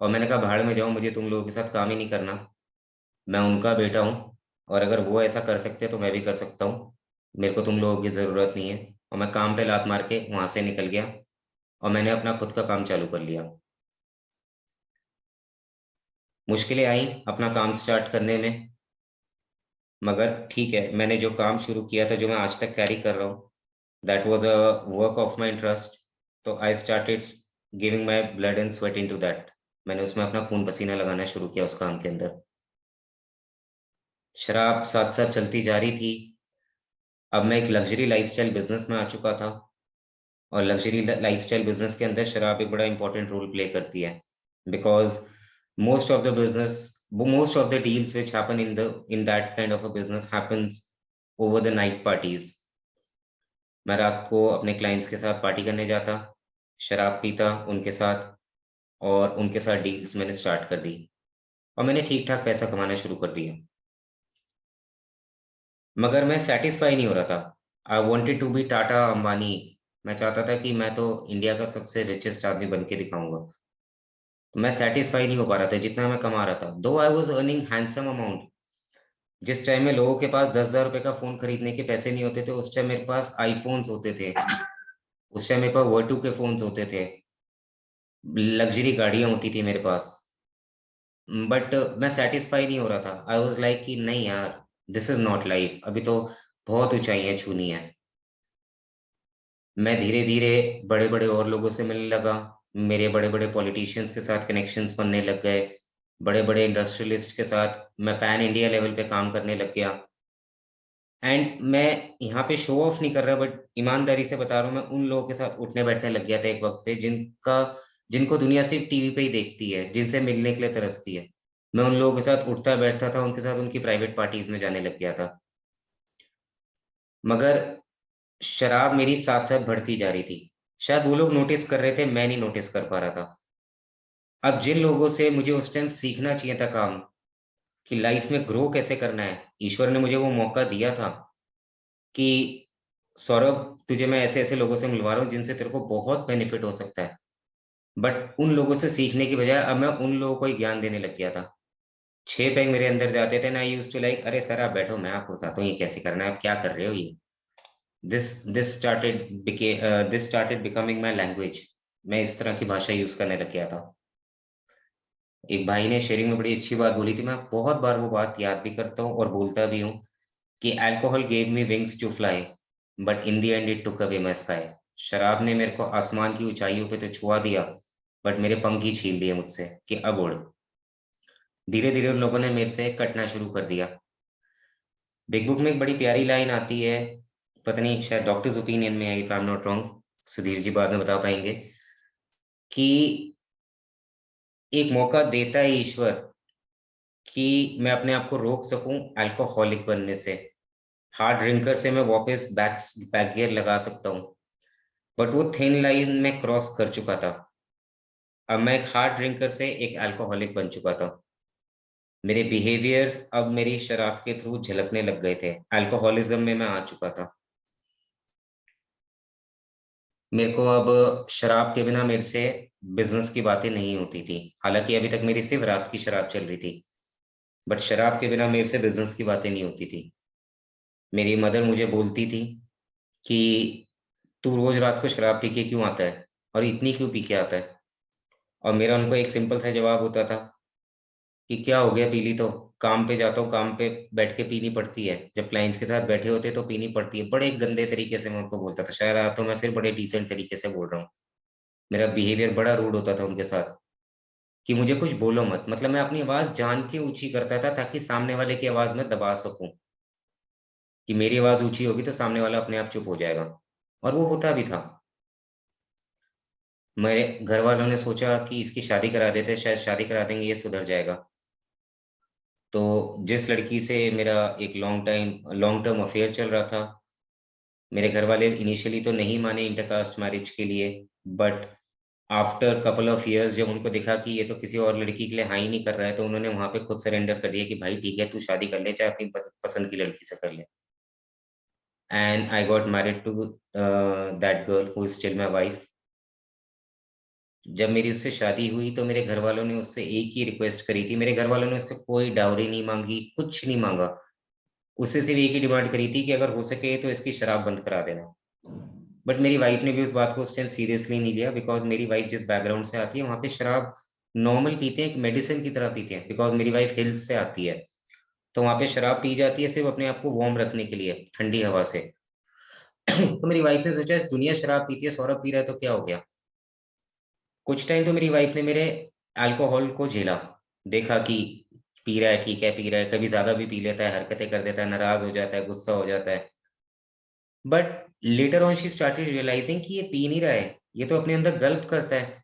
और मैंने कहा भाड़ में जाओ, मुझे तुम लोगों के साथ काम ही नहीं करना। मैं उनका बेटा हूँ और अगर वो ऐसा कर सकते हैं तो मैं भी कर सकता हूँ। मेरे को तुम लोगों की ज़रूरत नहीं है। और मैं काम पे लात मार के वहां से निकल गया और मैंने अपना खुद का काम चालू कर लिया। मुश्किलें आई अपना काम स्टार्ट करने में, मगर ठीक है, मैंने जो काम शुरू किया था, जो मैं आज तक कैरी कर रहा हूँ, that was a work of my interest. तो I started giving my blood and sweat into that. मैंने उसमें अपना खून पसीना लगाना शुरू किया उस काम के अंदर। शराब साथ साथ चलती जा रही थी। अब मैं एक लग्जरी लाइफस्टाइल बिजनेस में आ चुका था और लग्जरी लाइफस्टाइल बिजनेस के अंदर शराब एक बड़ा इंपॉर्टेंट रोल प्ले करती है, because most of the business most of the deals which happen in that kind of a business happens over the night parties. मैं रात को अपने क्लाइंट्स के साथ पार्टी करने जाता, शराब पीता उनके साथ, और उनके साथ डील्स मैंने स्टार्ट कर दी और मैंने ठीक ठाक पैसा कमाना शुरू कर दिया। मगर मैं सेटिस्फाई नहीं हो रहा था। I wanted to be Tata Ambani. मैं चाहता था कि मैं तो इंडिया का सबसे रिचेस्ट आदमी बन के दिखाऊंगा। तो मैं सेटिस्फाई नहीं हो पा रहा था जितना मैं कमा रहा था, दो I was earning handsome amount. जिस टाइम में लोगों के पास 10,000 रुपए का फोन खरीदने के पैसे नहीं होते थे, उस टाइम मेरे पास आईफोन्स होते थे, उस टाइम मेरे पास वर्टू के फोन्स होते थे, लग्जरी गाड़ियां होती थी मेरे पास। बट मैं सेटिस्फाई नहीं हो रहा था। आई वॉज लाइक कि नहीं यार, दिस इज नॉट लाइफ, अभी तो बहुत ऊंचाइयां छूनी है। मैं धीरे धीरे बड़े बड़े और लोगों से मिलने लगा, मेरे बड़े बड़े पॉलिटिशियंस के साथ कनेक्शंस बनने लग गए, बड़े बड़े इंडस्ट्रियलिस्ट के साथ मैं पैन इंडिया लेवल पे काम करने लग गया। एंड मैं यहाँ पे शो ऑफ नहीं कर रहा, बट ईमानदारी से बता रहा हूँ, मैं उन लोगों के साथ उठने बैठने लग गया था एक वक्त पे, जिनको दुनिया सिर्फ टीवी पे ही देखती है, जिनसे मिलने के लिए तरसती है। मैं उन लोगों के साथ उठता बैठता था, उनके साथ उनकी प्राइवेट पार्टीज में जाने लग गया था। मगर शराब मेरी साथ साथ बढ़ती जा रही थी। शायद वो लोग नोटिस कर रहे थे, मैं नहीं नोटिस कर पा रहा था। अब जिन लोगों से मुझे उस टाइम सीखना चाहिए था काम, कि लाइफ में ग्रो कैसे करना है, ईश्वर ने मुझे वो मौका दिया था कि सौरभ, तुझे मैं ऐसे ऐसे लोगों से मिलवा रहा हूँ जिनसे तेरे को बहुत बेनिफिट हो सकता है। बट उन लोगों से सीखने की बजाय अब मैं उन लोगों को ही ज्ञान देने लग गया था। 6 पैग मेरे अंदर जाते थे ना, यूज टू लाइक, अरे सर आप बैठो, मैं आपको बताता हूँ ये कैसे करना है, आप क्या कर रहे हो ये। This started becoming my language. मैं इस तरह की भाषा यूज करने लग गया था। एक भाई ने शेयरिंग में बड़ी अच्छी बात बोली थी, मैं बहुत बार वो बात याद भी करता हूँ और बोलता भी हूँ, कि alcohol gave me wings to fly, but in the end it took away my sky. शराब ने मेरे को आसमान की ऊंचाइयों पे तो छुआ दिया, बट मेरे पंख ही छीन लिए मुझसे कि अब उड़। धीरे धीरे उन लोगों ने मेरे से कटना शुरू कर दिया। बिग बुक में एक बड़ी प्यारी लाइन आती है, पता नहीं शायद डॉक्टर्स ओपिनियन में है, if I am not wrong, Sudhir ji बाद में बता पाएंगे, कि एक मौका देता है ईश्वर कि मैं अपने आप को रोक सकूं अल्कोहलिक बनने से, हार्ड ड्रिंकर से मैं वापस बैक गियर लगा सकता हूँ। बट वो थिन लाइन में क्रॉस कर चुका था। अब मैं एक हार्ड ड्रिंकर से एक अल्कोहलिक बन चुका था। मेरे बिहेवियर्स अब मेरी शराब के थ्रू झलकने लग गए थे, अल्कोहलिज्म में मैं आ चुका था। मेरे को अब शराब के बिना मेरे से बिजनेस की बातें नहीं होती थी। हालांकि अभी तक मेरी सिर्फ रात की शराब चल रही थी, बट शराब के बिना मेरे से बिजनेस की बातें नहीं होती थी। मेरी मदर मुझे बोलती थी कि तू रोज रात को शराब पी के क्यों आता है और इतनी क्यों पी के आता है। और मेरा उनको एक सिंपल सा जवाब होता था कि क्या हो गया, पी ली तो, काम पे जाता हूँ, काम पे बैठ के पीनी पड़ती है, जब क्लाइंट्स के साथ बैठे होते तो पीनी पड़ती है। बड़े गंदे तरीके से मैं उनको बोलता था, शायद आज तो मैं फिर बड़े डिसेंट तरीके से बोल रहा हूँ। मेरा बिहेवियर बड़ा रूड होता था उनके साथ, कि मुझे कुछ बोलो मत, मतलब मैं अपनी आवाज जान के ऊंची करता था ताकि सामने वाले की आवाज में दबा सकूं, कि मेरी आवाज ऊंची होगी तो सामने वाला अपने आप चुप हो जाएगा। और वो होता भी था। मेरे घर वालों ने सोचा कि इसकी शादी करा देते, शायद शादी करा देंगे ये सुधर जाएगा। तो जिस लड़की से मेरा एक लॉन्ग टर्म अफेयर चल रहा था, मेरे घर वाले इनिशियली तो नहीं माने इंटरकास्ट मैरिज के लिए, but after couple of years जब उनको दिखा कि ये तो किसी और लड़की के लिए हाँ ही नहीं कर रहा है, तो उन्होंने वहां पे खुद सरेंडर कर दिया कि भाई ठीक है, तू शादी कर ले, चाहे अपनी पसंद की लड़की से कर ले। And I got married to that girl who is still my wife. जब मेरी उससे शादी हुई तो मेरे घर वालों ने उससे एक ही रिक्वेस्ट करी थी। मेरे घर वालों ने उससे कोई डाउरी नहीं मांगी, कुछ नहीं मांगा। उससे सिर्फ एक ही डिमांड करी थी कि अगर हो सके तो इसकी शराब बंद करा देना। बट मेरी वाइफ ने भी उस बात को उस टाइम सीरियसली नहीं लिया, बिकॉज मेरी वाइफ जिस बैकग्राउंड से आती है वहाँ पे शराब नॉर्मल पीते हैं, एक मेडिसिन की तरह पीते हैं। बिकॉज मेरी वाइफ हिल्स से आती है, तो वहाँ पे शराब पी जाती है सिर्फ अपने आप को वार्म रखने के लिए, ठंडी हवा से। तो मेरी वाइफ ने सोचा दुनिया शराब पीती है, सौरभ पी रहा है तो क्या हो गया। कुछ टाइम तो मेरी वाइफ ने मेरे अल्कोहल को झेला, देखा कि पी रहा है, ठीक है पी रहा है, कभी ज्यादा भी पी लेता है, हरकतें कर देता है, नाराज हो जाता है, गुस्सा हो जाता है। But later on she started realizing कि ये पी नहीं रहा है, ये तो अपने अंदर गल्प करता है।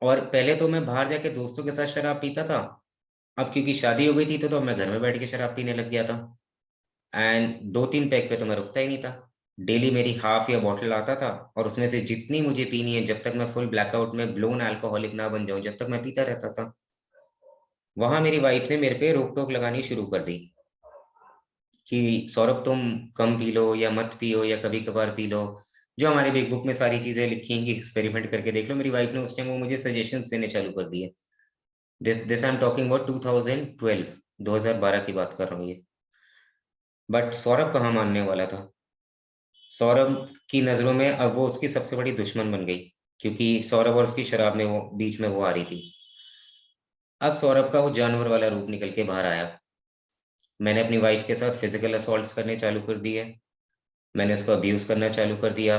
और पहले तो मैं बाहर जाके दोस्तों के साथ शराब पीता था, अब क्योंकि शादी हो गई थी तो अब मैं घर में बैठ के शराब पीने लग गया था। एंड 2-3 पैग पे तो मैं रुकता ही नहीं था। डेली मेरी हाफ या बॉटल आता था, और उसमें से जितनी मुझे पीनी है, जब तक मैं फुल ब्लैकआउट में ब्लोन अल्कोहलिक ना बन जाऊं, जब तक मैं पीता रहता था। वहां मेरी वाइफ ने मेरे पे रोक टोक लगानी शुरू कर दी कि सौरभ तुम कम पी लो या मत पियो या कभी कभार पी लो। जो हमारे बिग बुक में सारी चीजें लिखी हैं कि एक्सपेरिमेंट करके देख लो, मेरी वाइफ ने उस टाइम वो मुझे सजेशंस देने चालू कर दिए। This I am talking about 2012, 2012 की बात कर रहा हूँ ये। बट सौरभ कहाँ मानने वाला था। सौरभ की नजरों में अब वो उसकी सबसे बड़ी दुश्मन बन गई, क्योंकि सौरभ और उसकी शराब में वो बीच में वो आ रही थी। अब सौरभ का वो जानवर वाला रूप निकल के बाहर आया। मैंने अपनी वाइफ के साथ फिजिकल असॉल्ट्स करने चालू कर दिए, मैंने उसको अब्यूज करना चालू कर दिया,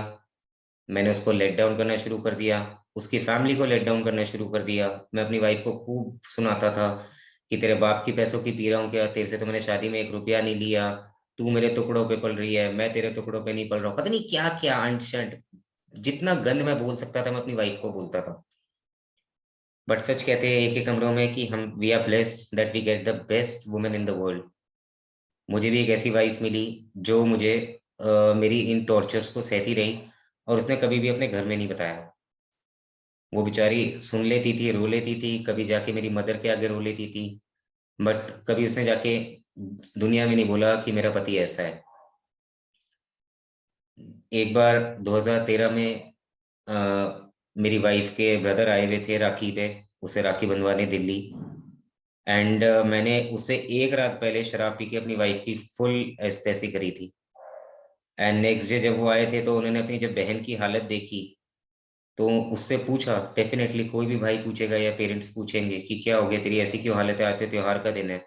मैंने उसको लेट डाउन करना शुरू कर दिया, उसकी फैमिली को लेट डाउन करना शुरू कर दिया। मैं अपनी वाइफ को खूब सुनाता था कि तेरे बाप की पैसों की पी रहा हूँ क्या, तेरे से तो मैंने शादी में 1 रुपया नहीं लिया, तू मेरे टुकड़ों पे पल रही है, मैं तेरे टुकड़ों पे नहीं पल रहा हूँ, पता नहीं क्या क्या अंट शंट। जितना गंद मैं बोल सकता था मैं अपनी वाइफ को बोलता था। बट सच कहते हैं एक ही कमरों में कि हम we are blessed that we get the best women in the world. मुझे भी एक ऐसी वाइफ मिली जो मुझे मेरी इन टॉर्चर्स को सहती रही, और उसने कभी भी अपने घर में नहीं बताया। वो बेचारी सुन लेती थी, रो लेती थी, कभी जाके मेरी मदर के आगे रो लेती थी, बट कभी उसने जाके दुनिया में नहीं बोला कि मेरा पति ऐसा है। एक बार 2013 में मेरी वाइफ के ब्रदर आए हुए थे राखी पे, उसे राखी बंधवाने दिल्ली। एंड मैंने उससे एक रात पहले शराब पी के अपनी वाइफ की फुल एस्तेसी करी थी। एंड नेक्स्ट डे जब वो आए थे तो उन्होंने अपनी जब बहन की हालत देखी, तो उससे पूछा, डेफिनेटली कोई भी भाई पूछेगा या पेरेंट्स पूछेंगे कि क्या हो गया तेरी, ऐसी क्यों हालत है, आते त्योहार का दिन है।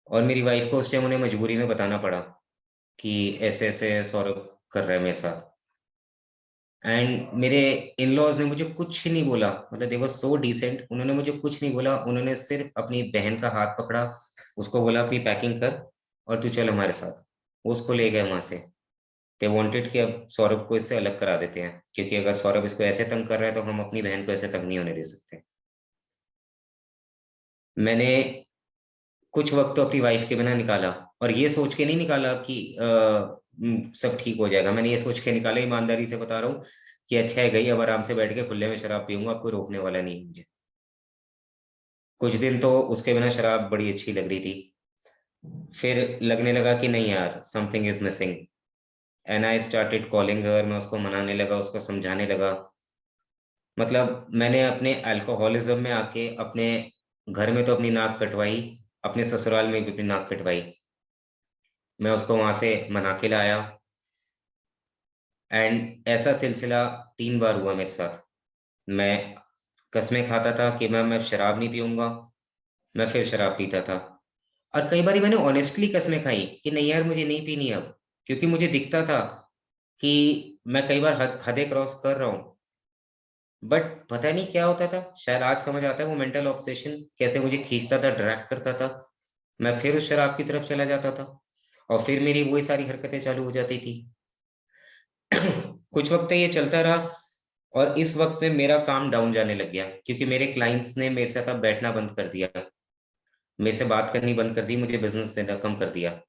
और मेरी वाइफ को उस टाइम उन्हें मजबूरी में बताना पड़ा कि ऐसे ऐसे सौरभ कर रहा है मेरे साथ। एंड मेरे इन लॉज ने मुझे कुछ नहीं बोला, मतलब दे वर सो डिसेंट, उन्होंने मुझे कुछ नहीं बोला। उन्होंने सिर्फ अपनी बहन का हाथ पकड़ा, उसको बोला अपनी पैकिंग कर और तू चल हमारे साथ। वो उसको ले गए वहां से। दे वांटेड कि अब सौरभ को इससे अलग करा देते हैं, क्योंकि अगर सौरभ इसको ऐसे तंग कर रहा है तो हम अपनी बहन को ऐसे तंग नहीं होने दे सकते। मैंने कुछ वक्त तो अपनी वाइफ के बिना निकाला, और ये सोच के नहीं निकाला कि सब ठीक हो जाएगा। मैंने ये सोच के निकाला, ईमानदारी से बता रहा हूँ, कि अच्छा है गई, अब आराम से बैठ के खुले में शराब पीऊंगा, अब कोई रोकने वाला नहीं है मुझे। कुछ दिन तो उसके बिना शराब बड़ी अच्छी लग रही थी, फिर लगने लगा कि नहीं यार, something is missing. And I started calling her, मैं उसको मनाने लगा, उसको समझाने लगा। मतलब मैंने अपने अल्कोहलिज्म में आके अपने घर में तो अपनी नाक कटवाई, अपने ससुराल में भी अपनी नाक कटवाई। मैं उसको वहां से मना के लाया। एंड ऐसा सिलसिला 3 बार हुआ मेरे साथ। मैं कस्में खाता था कि मैं शराब नहीं पीऊंगा, मैं फिर शराब पीता था। और कई बार मैंने ऑनेस्टली कस्में खाई कि नहीं यार मुझे नहीं पीनी अब, क्योंकि मुझे दिखता था कि मैं कई बार हदें क्रॉस कर रहा हूँ। बट पता नहीं क्या होता था, शायद आज समझ आता है वो मेंटल ऑब्सेशन कैसे मुझे खींचता था, ड्रैग करता था। मैं फिर उस शराब की तरफ चला जाता था, और फिर मेरी वही सारी हरकतें चालू हो जाती थी। कुछ वक्त ये चलता रहा, और इस वक्त में मेरा काम डाउन जाने लग गया, क्योंकि मेरे क्लाइंट्स ने मेरे साथ अब बैठना बंद कर दिया, मेरे से बात करनी बंद कर दी, मुझे बिजनेस देना कम कर दिया।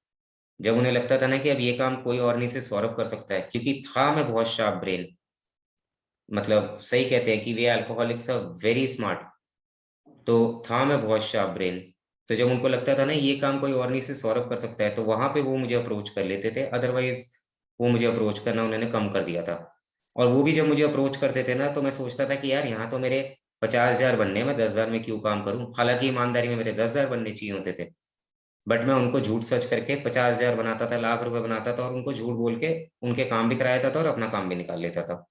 जब उन्हें लगता था ना कि अब ये काम कोई और नहीं से सौरभ कर सकता है, क्योंकि था मैं बहुत शार्प ब्रेन। मतलब सही कहते हैं कि वे अल्कोहलिक्स आर वेरी स्मार्ट। तो था मैं बहुत शार्प ब्रेन। तो जब उनको लगता था ना ये काम कोई और नहीं से सौरभ कर सकता है, तो वहां पे वो मुझे अप्रोच कर लेते थे, अदरवाइज वो मुझे अप्रोच करना उन्होंने कम कर दिया था। और वो भी जब मुझे अप्रोच करते थे ना, तो मैं सोचता था कि यार यहाँ तो मेरे 50,000 बनने हैं, मैं 10,000 में क्यों काम करूं। हालांकि ईमानदारी में मेरे 10,000 बनने चाहिए होते थे, बट मैं उनको झूठ सच करके 50,000 बनाता था, लाख रुपए बनाता था, और उनको झूठ बोल के उनके काम भी कराया था और अपना काम भी निकाल लेता था।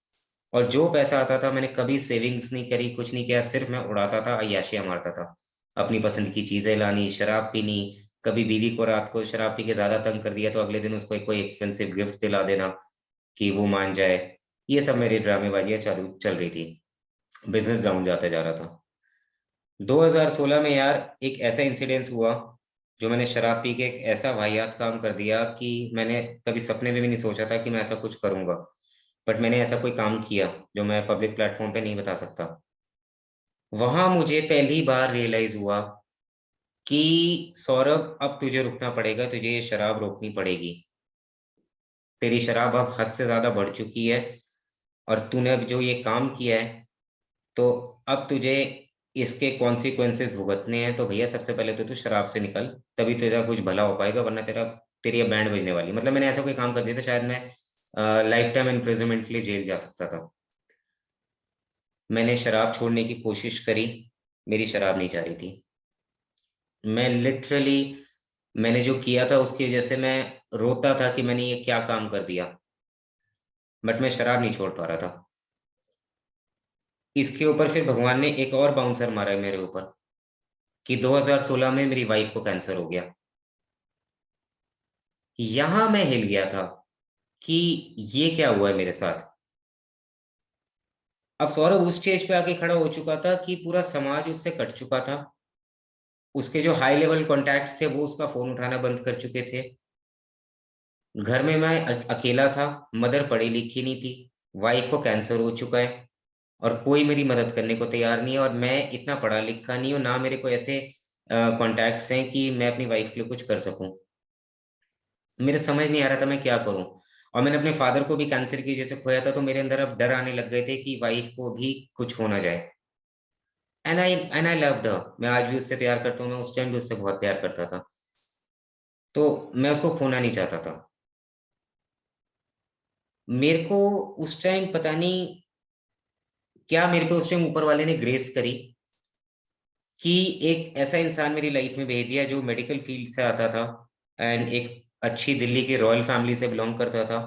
और जो पैसा आता था मैंने कभी सेविंग्स नहीं करी, कुछ नहीं किया, सिर्फ मैं उड़ाता था, अय्याशियां मारता था। अपनी पसंद की चीजें लानी, शराब पीनी। कभी बीवी को रात को शराब पी के ज्यादा तंग कर दिया तो अगले दिन उसको कोई एक्सपेंसिव गिफ्ट दिला देना कि वो मान जाए। ये सब मेरी ड्रामेबाजियां चालू चल रही थी। बिजनेस डाउन जाता जा रहा था। 2016 में यार एक ऐसा इंसिडेंस हुआ, जो मैंने शराब पी के एक ऐसा वाहियात काम कर दिया कि मैंने कभी सपने में भी नहीं सोचा था कि मैं ऐसा कुछ करूंगा। बट मैंने ऐसा कोई काम किया जो मैं पब्लिक प्लेटफॉर्म पे नहीं बता सकता। वहां मुझे पहली बार रियलाइज हुआ कि सौरभ अब तुझे रुकना पड़ेगा, तुझे ये शराब रोकनी पड़ेगी। तेरी शराब अब हद से ज्यादा बढ़ चुकी है, और तूने अब जो ये काम किया है, तो अब तुझे इसके कॉन्सिक्वेंसेस भुगतने हैं। तो भैया सबसे पहले तो तू शराब से निकल, तभी तेरा कुछ भला हो पाएगा, वरना तेरी अब बैंड बजने वाली। मतलब मैंने ऐसा कोई काम कर दिया था, शायद मैं लाइफ टाइम इम्प्रिजनमेंट के लिए जेल जा सकता था। मैंने शराब छोड़ने की कोशिश करी, मेरी शराब नहीं जा रही थी। मैं लिटरली, मैंने जो किया था उसकी वजह से मैं रोता था कि मैंने ये क्या काम कर दिया। बट मैं शराब नहीं छोड़ पा रहा था। इसके ऊपर फिर भगवान ने एक और बाउंसर मारा है मेरे ऊपर, कि 2016 में मेरी वाइफ को कैंसर हो गया। यहां मैं हिल गया था कि ये क्या हुआ है मेरे साथ। अब सौरभ उस स्टेज पे आके खड़ा हो चुका था कि पूरा समाज उससे कट चुका था। उसके जो हाई लेवल कॉन्टैक्ट्स थे वो उसका फोन उठाना बंद कर चुके थे। घर में मैं अकेला था, मदर पढ़ी लिखी नहीं थी, वाइफ को कैंसर हो चुका है, और कोई मेरी मदद करने को तैयार नहीं है। और मैं इतना पढ़ा लिखा नहीं हूँ, ना मेरे को ऐसे कॉन्टैक्ट्स हैं कि मैं अपनी वाइफ के लिए कुछ कर सकूं। मेरे समझ नहीं आ रहा था मैं क्या करूं। और मैंने अपने फादर को भी कैंसर की वजह से खोया था, तो मेरे अंदर अब डर आने लग गए थे कि वाइफ को भी कुछ हो ना जाए। एंड आई लव्ड हर, मैं आज भी उससे प्यार करता हूँ, मैं उस टाइम भी उससे बहुत प्यार करता था। तो मैं उसको खोना नहीं चाहता था। मेरे को उस टाइम पता नहीं क्या मेरे पे उस टाइम ऊपर वाले ने ग्रेस करी, कि एक ऐसा इंसान मेरी लाइफ में भेज दिया जो मेडिकल फील्ड से आता था, एंड एक अच्छी दिल्ली की रॉयल फैमिली से बिलोंग करता था।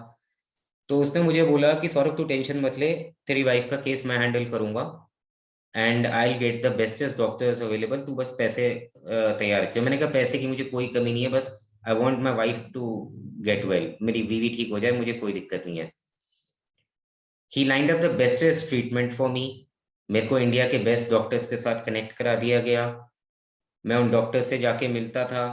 तो उसने मुझे बोला कि सौरभ तू टेंशन मत ले, तेरी वाइफ का केस मैं हैंडल करूंगा, and I will get the bestest doctors available, तू बस पैसे तैयार किया। मैंने कहा पैसे की मुझे कोई कमी नहीं है, बस I want my wife to get well, मेरी बीवी ठीक हो जाए, मुझे कोई दिक्कत नहीं है। He lined up the bestest treatment for me. मेरे को इंडिया के बेस्ट डॉक्टर्स के साथ कनेक्ट करा दिया गया। मैं उन डॉक्टर से जाके मिलता था।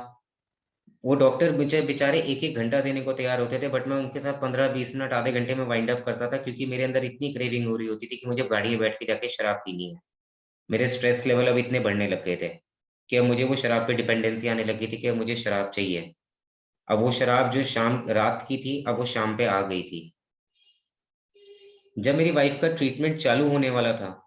वो डॉक्टर मुझे बेचारे एक एक घंटा देने को तैयार होते थे, बट मैं उनके साथ 15-20 मिनट, आधे घंटे में वाइंड अप करता था, क्योंकि मेरे अंदर इतनी क्रेविंग हो रही होती थी कि मुझे गाड़ी में बैठ के जाके शराब पीनी है। मेरे स्ट्रेस लेवल अब इतने बढ़ने लग गए थे कि अब मुझे वो शराब पे डिपेंडेंसी आने लगी थी कि अब मुझे शराब चाहिए। अब वो शराब जो शाम रात की थी, अब वो शाम पे आ गई थी। जब मेरी वाइफ का ट्रीटमेंट चालू होने वाला था,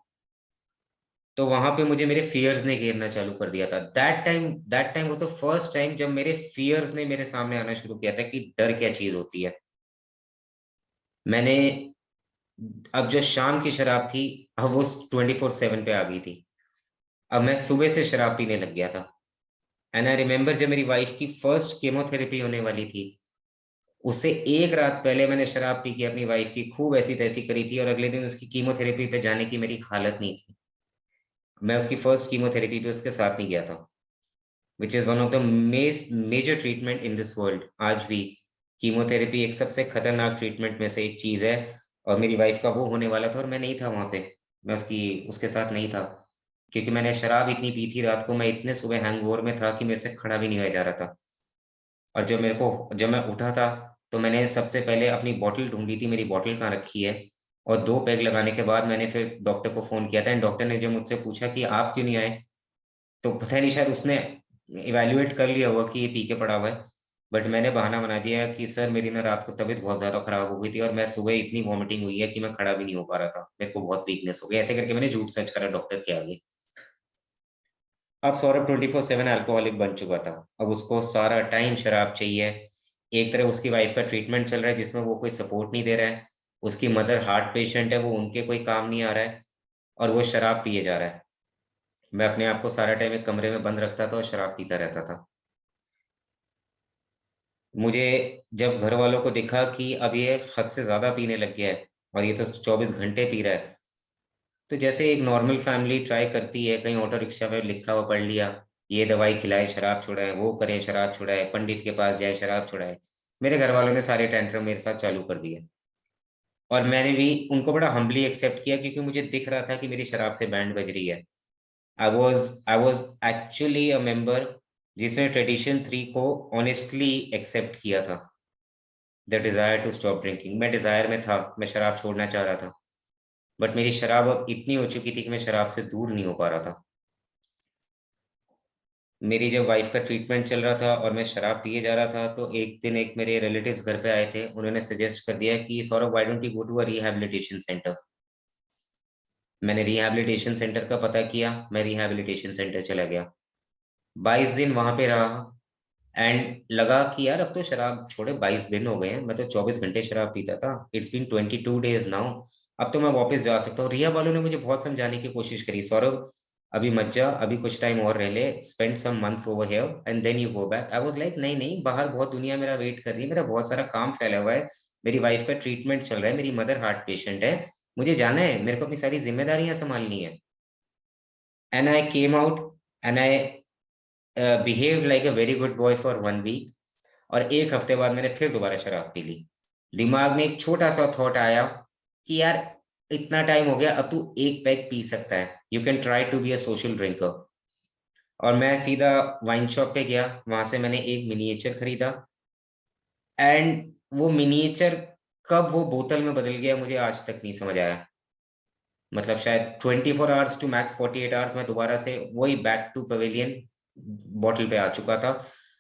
तो वहां पे मुझे मेरे फियर्स ने घेरना चालू कर दिया था। दैट टाइम वो तो फर्स्ट टाइम जब मेरे फियर्स ने मेरे सामने आना शुरू किया था कि डर क्या चीज होती है। मैंने, अब जो शाम की शराब थी, अब वो 24/7 पे आ गई थी। अब मैं सुबह से शराब पीने लग गया था। एंड आई रिमेम्बर जब मेरी वाइफ की फर्स्ट केमोथेरेपी होने वाली थी, उससे एक रात पहले मैंने शराब पी के अपनी वाइफ की खूब ऐसी तैसी करी थी, और अगले दिन उसकी कीमोथेरेपी पे जाने की मेरी हालत नहीं थी। मैं उसकी फर्स्ट कीमोथेरेपी पे उसके साथ नहीं गया था, which is one of the major treatment in this world. आज भी कीमोथेरेपी एक सबसे खतरनाक ट्रीटमेंट में से एक चीज है। और मेरी वाइफ का वो होने वाला था और मैं नहीं था वहां पे, मैं उसके साथ नहीं था, क्योंकि मैंने शराब इतनी पी थी रात को, मैं इतने सुबह हैंगओवर में था कि मेरे से खड़ा भी नहीं होया जा रहा था। और जब मैं उठा था, तो मैंने सबसे पहले अपनी बॉटल ढूंढी थी, मेरी बॉटल कहाँ रखी है। और 2 पैग लगाने के बाद मैंने फिर डॉक्टर को फोन किया था, एंड डॉक्टर ने जब मुझसे पूछा कि आप क्यों नहीं आए, तो पता नहीं शायद उसने इवेल्युएट कर लिया हुआ कि ये पी के पड़ा हुआ है। बट मैंने बहाना बना दिया कि सर मेरी ना रात को तबीयत बहुत ज्यादा खराब हो गई थी और मैं सुबह इतनी वॉमिटिंग हुई है कि मैं खड़ा भी नहीं हो पा रहा था, मेरे को बहुत वीकनेस हो गई। ऐसे करके मैंने झूठ सच करा डॉक्टर के आगे। अब सौरभ 24/7 अल्कोहलिक बन चुका था। अब उसको सारा टाइम शराब चाहिए। एक तरफ उसकी वाइफ का ट्रीटमेंट चल रहा है जिसमें वो कोई सपोर्ट नहीं दे रहा है। उसकी मदर हार्ट पेशेंट है, वो उनके कोई काम नहीं आ रहा है, और वो शराब पिए जा रहा है। मैं अपने आप को सारा टाइम एक कमरे में बंद रखता था और शराब पीता रहता था। मुझे जब घर वालों को दिखा कि अब ये हद से ज्यादा पीने लग गया है और ये तो 24 घंटे पी रहा है, तो जैसे एक नॉर्मल फैमिली ट्राई करती है, कहीं ऑटो रिक्शा पे लिखा हुआ पढ़ लिया, ये दवाई खिलाए शराब छुड़ाए, वो करें शराब छुड़ाए, पंडित के पास जाए शराब छुड़ाए। मेरे घर वालों ने सारे टेंट्रम मेरे साथ चालू कर दिए, और मैंने भी उनको बड़ा हम्बली एक्सेप्ट किया क्योंकि मुझे दिख रहा था कि मेरी शराब से बैंड बज रही है। I was actually a member जिसने ट्रेडिशन 3 को ऑनेस्टली एक्सेप्ट किया था। The desire to stop drinking, मैं डिजायर में था, मैं शराब छोड़ना चाह रहा था, बट मेरी शराब अब इतनी हो चुकी थी कि मैं शराब से दूर नहीं हो पा रहा था। मेरी जब वाइफ का ट्रीटमेंट चल रहा था और मैं शराब पिए जा रहा था, तो एक दिन एक मेरे रिलेटिव्स घर पे आए थे। उन्होंने सजेस्ट कर दिया कि Saurabh, why don't you go to a rehabilitation centre. मैंने रिहैबिलिटेशन सेंटर का पता किया, मैं रिहैबिलिटेशन सेंटर चला गया। 22 दिन वहां पे रहा, एंड लगा कि यार अब तो शराब छोड़े 22 दिन हो गए हैं, मैं तो 24 घंटे शराब पीता था, इट्स बीन 22 डेज नाउ। अब तो मैं वापस जा सकता हूँ। रिया वालों ने मुझे बहुत समझाने की कोशिश करी, सौरभ अभी मत जा, अभी कुछ टाइम और रह ले, spend some months over here and then you go back. I was like नहीं नहीं, बाहर बहुत दुनिया मेरा वेट कर रही है, मेरा बहुत सारा काम फैला हुआ है, मेरी वाइफ का ट्रीटमेंट चल रहा है, मेरी मदर हार्ट पेशेंट है, मुझे जाना है, मेरे को अपनी सारी जिम्मेदारियां संभालनी है। And I came out and I behave like a very good boy for 1 week. और एक हफ्ते बाद मैंने फिर दोबारा शराब पी ली। दिमाग में एक छोटा सा थॉट आया कि यार इतना टाइम हो गया, अब तू एक पैक पी सकता है, you can try to be a social drinker. और मैं सीधा वाइन शॉप पे गया, वहां से मैंने एक मिनिएचर खरीदा, एंड वो मिनिएचर कब वो बोतल में बदल गया मुझे आज तक नहीं समझ आया। मतलब शायद 24 आवर्स टू मैक्स 48 आवर्स में दोबारा से वही बैक टू पवेलियन बॉटल पे आ चुका था,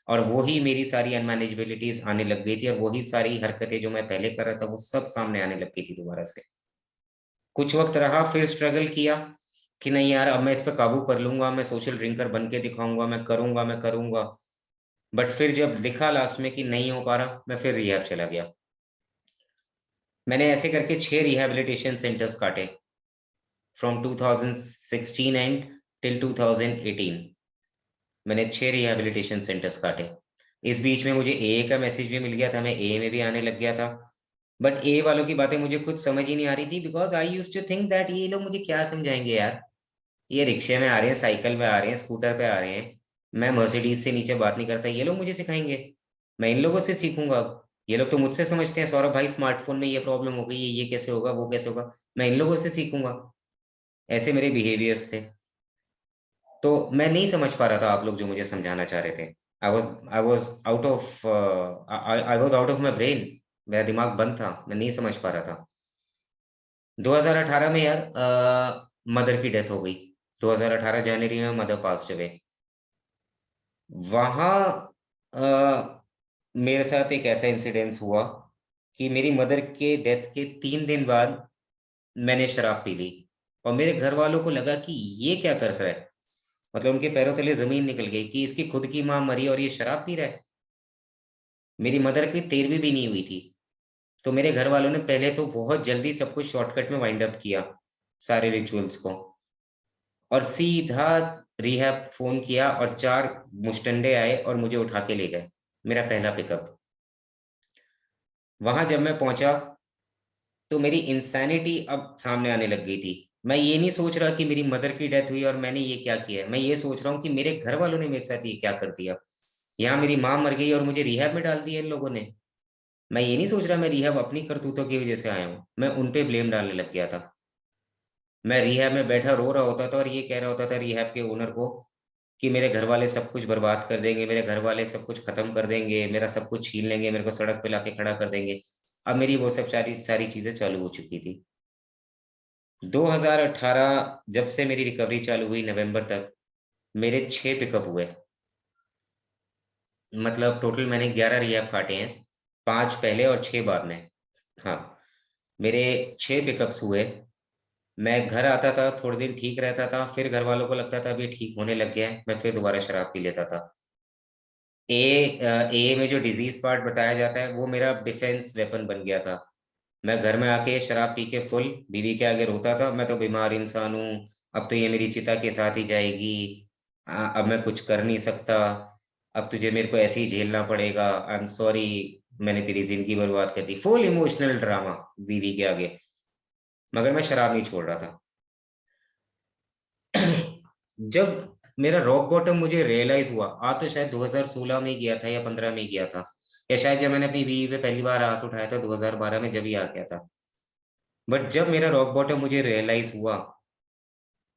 और वही मेरी सारी अनमैनेजेबिलिटीज आने लग गई थी, और वही सारी हरकतें जो मैं पहले कर रहा था वो सब सामने आने लग गई थी दोबारा से। कुछ वक्त रहा, फिर स्ट्रगल किया कि नहीं यार अब मैं इस पे काबू कर लूंगा, मैं सोशल ड्रिंकर बन के दिखाऊंगा, मैं करूंगा। बट फिर जब दिखा लास्ट में कि नहीं हो पा रहा, मैं फिर रिहैब चला गया। मैंने ऐसे करके 6 रिहैबिलिटेशन सेंटर्स काटे, फ्रॉम 2016 एंड टिल 2018। मैंने 6 रिहैबिलिटेशन सेंटर्स काटे। इस बीच में मुझे एए का मैसेज भी मिल गया था, मैं एए में भी आने लग गया था। बट ए वालों की बातें मुझे खुद समझ ही नहीं आ रही थी, because I use to think that ये लोग मुझे क्या समझाएंगे यार, ये रिक्शे में आ रहे हैं, साइकिल पे आ रहे हैं, स्कूटर पे आ रहे हैं, मैं मर्सिडीज से नीचे बात नहीं करता, ये लोग मुझे सिखाएंगे, मैं इन लोगों से सीखूंगा। अब ये लोग तो मुझसे समझते हैं, सौरभ भाई स्मार्टफोन में ये प्रॉब्लम हो गई है, ये कैसे होगा, वो कैसे होगा, मैं इन लोगों से सीखूंगा। ऐसे मेरे बिहेवियर्स थे। तो मैं नहीं समझ पा रहा था आप लोग जो मुझे समझाना चाह रहे थे। I was out of I was out of my brain. मेरा दिमाग बंद था, मैं नहीं समझ पा रहा था। 2018 में यार मदर की डेथ हो गई। 2018 जनवरी में मदर पास्ट अवे। वहाँ मेरे साथ एक ऐसा इंसिडेंस हुआ कि मेरी मदर के डेथ के 3 दिन बाद मैंने शराब पी ली, और मेरे घर वालों को लगा कि ये क्या कर रहा है। मतलब उनके पैरों तले जमीन निकल गई कि इसकी खुद की माँ मरी और ये शराब पी रहा है। मेरी मदर की 13वीं भी नहीं हुई थी। तो मेरे घर वालों ने पहले तो बहुत जल्दी सब कुछ शॉर्टकट में वाइंड अप किया, सारे रिचुअल्स को, और सीधा रिहैब फोन किया, और 4 मुस्टंडे आए और मुझे उठा के ले गए। मेरा पहला पिकअप। वहां जब मैं पहुंचा तो मेरी इंसैनिटी अब सामने आने लग गई थी। मैं ये नहीं सोच रहा कि मेरी मदर की डेथ हुई और मैंने ये क्या किया है, मैं ये सोच रहा हूँ कि मेरे घर वालों ने मेरे साथ ये क्या कर दिया। यहाँ मेरी माँ मर गई और मुझे रिहैब में डाल दिया इन लोगों ने। मैं ये नहीं सोच रहा मैं रिहैब अपनी करतूतों की वजह से आया हूँ, मैं उन पे ब्लेम डालने लग गया था। मैं रिहैब में बैठा रो रहा होता था और ये कह रहा होता था रिहैब के ओनर को कि मेरे घर वाले सब कुछ बर्बाद कर देंगे, मेरे घर वाले सब कुछ खत्म कर देंगे, मेरा सब कुछ छीन लेंगे, मेरे को सड़क पे लाके खड़ा कर देंगे। अब मेरी वो सब सारी सारी चीजें चालू हो चुकी थी। 2018 जब से मेरी रिकवरी चालू हुई नवंबर तक, मेरे 6 पिकअप हुए। मतलब टोटल मैंने 11 रिहैब काटे हैं, 5 पहले और 6 बाद में। हाँ, मेरे 6 पिकअप्स हुए। मैं घर आता था, थोड़े दिन ठीक रहता था, फिर घर वालों को लगता था अभी ठीक होने लग गया है, मैं फिर दोबारा शराब पी लेता था। ए में जो डिजीज पार्ट बताया जाता है वो मेरा डिफेंस वेपन बन गया था। मैं घर में आके शराब पी के फुल बीवी के आगे रोता था, मैं तो बीमार इंसान हूँ, अब तो ये मेरी चिता के साथ ही जाएगी, अब मैं कुछ कर नहीं सकता, अब तुझे मेरे को ऐसे ही झेलना पड़ेगा, आई एम सॉरी, मैंने तेरी जिंदगी बर्बाद कर दी, फुल इमोशनल ड्रामा बीवी के आगे। मगर मैं शराब नहीं छोड़ रहा था। जब मेरा रॉक बॉटम मुझे रियलाइज हुआ, आ तो शायद 2016 में ही गया था या 15 में ही गया था, या शायद जब मैंने अपनी बीवी पे पहली बार हाथ उठाया था 2012 में, जब ही आ गया था। बट जब मेरा रॉक बॉटम मुझे रियलाइज हुआ,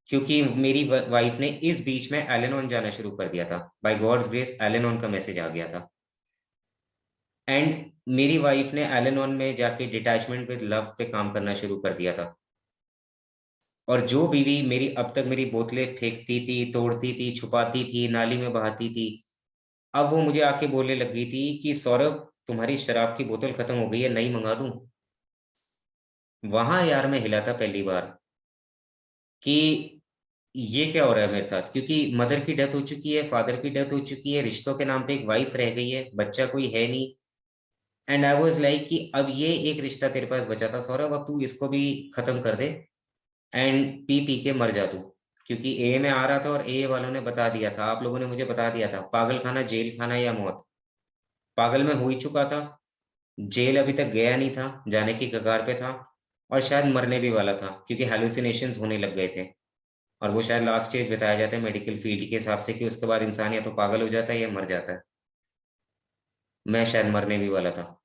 क्योंकि मेरी वाइफ ने इस बीच में एलेनॉन जाना शुरू कर दिया था, बाय गॉड्स ग्रेस एलेनॉन का मैसेज आ गया था। एंड मेरी वाइफ ने एलेनॉन में जाके डिटैचमेंट विद लव पे काम करना शुरू कर दिया था। और जो बीवी मेरी अब तक मेरी बोतलें फेंकती थी, तोड़ती थी, छुपाती थी, नाली में बहाती थी, अब वो मुझे आके बोलने लग गई थी कि सौरभ, तुम्हारी शराब की बोतल खत्म हो गई है, नई मंगा दूं। वहां यार मैं हिला था पहली बार कि ये क्या हो रहा है मेरे साथ, क्योंकि मदर की डेथ हो चुकी है, फादर की डेथ हो चुकी है, रिश्तों के नाम पे एक वाइफ रह गई है, बच्चा कोई है नहीं। एंड आई वाज लाइक कि अब ये एक रिश्ता तेरे पास बचा था सौरभ, अब तू इसको भी खत्म कर दे एंड पी पी के मर जा तू। क्योंकि ए में आ रहा था और ए वालों ने बता दिया था, आप लोगों ने मुझे बता दिया था, पागल खाना, जेल खाना या मौत। पागल में हो ही चुका था, जेल अभी तक गया नहीं था, जाने की कगार पे था, और शायद मरने भी वाला था क्योंकि हेलुसिनेशंस होने लग गए थे। और वो शायद लास्ट स्टेज बताया जाता है मेडिकल फील्ड के हिसाब से कि उसके बाद इंसान या तो पागल हो जाता है या मर जाता है। मैं शायद मरने भी वाला था।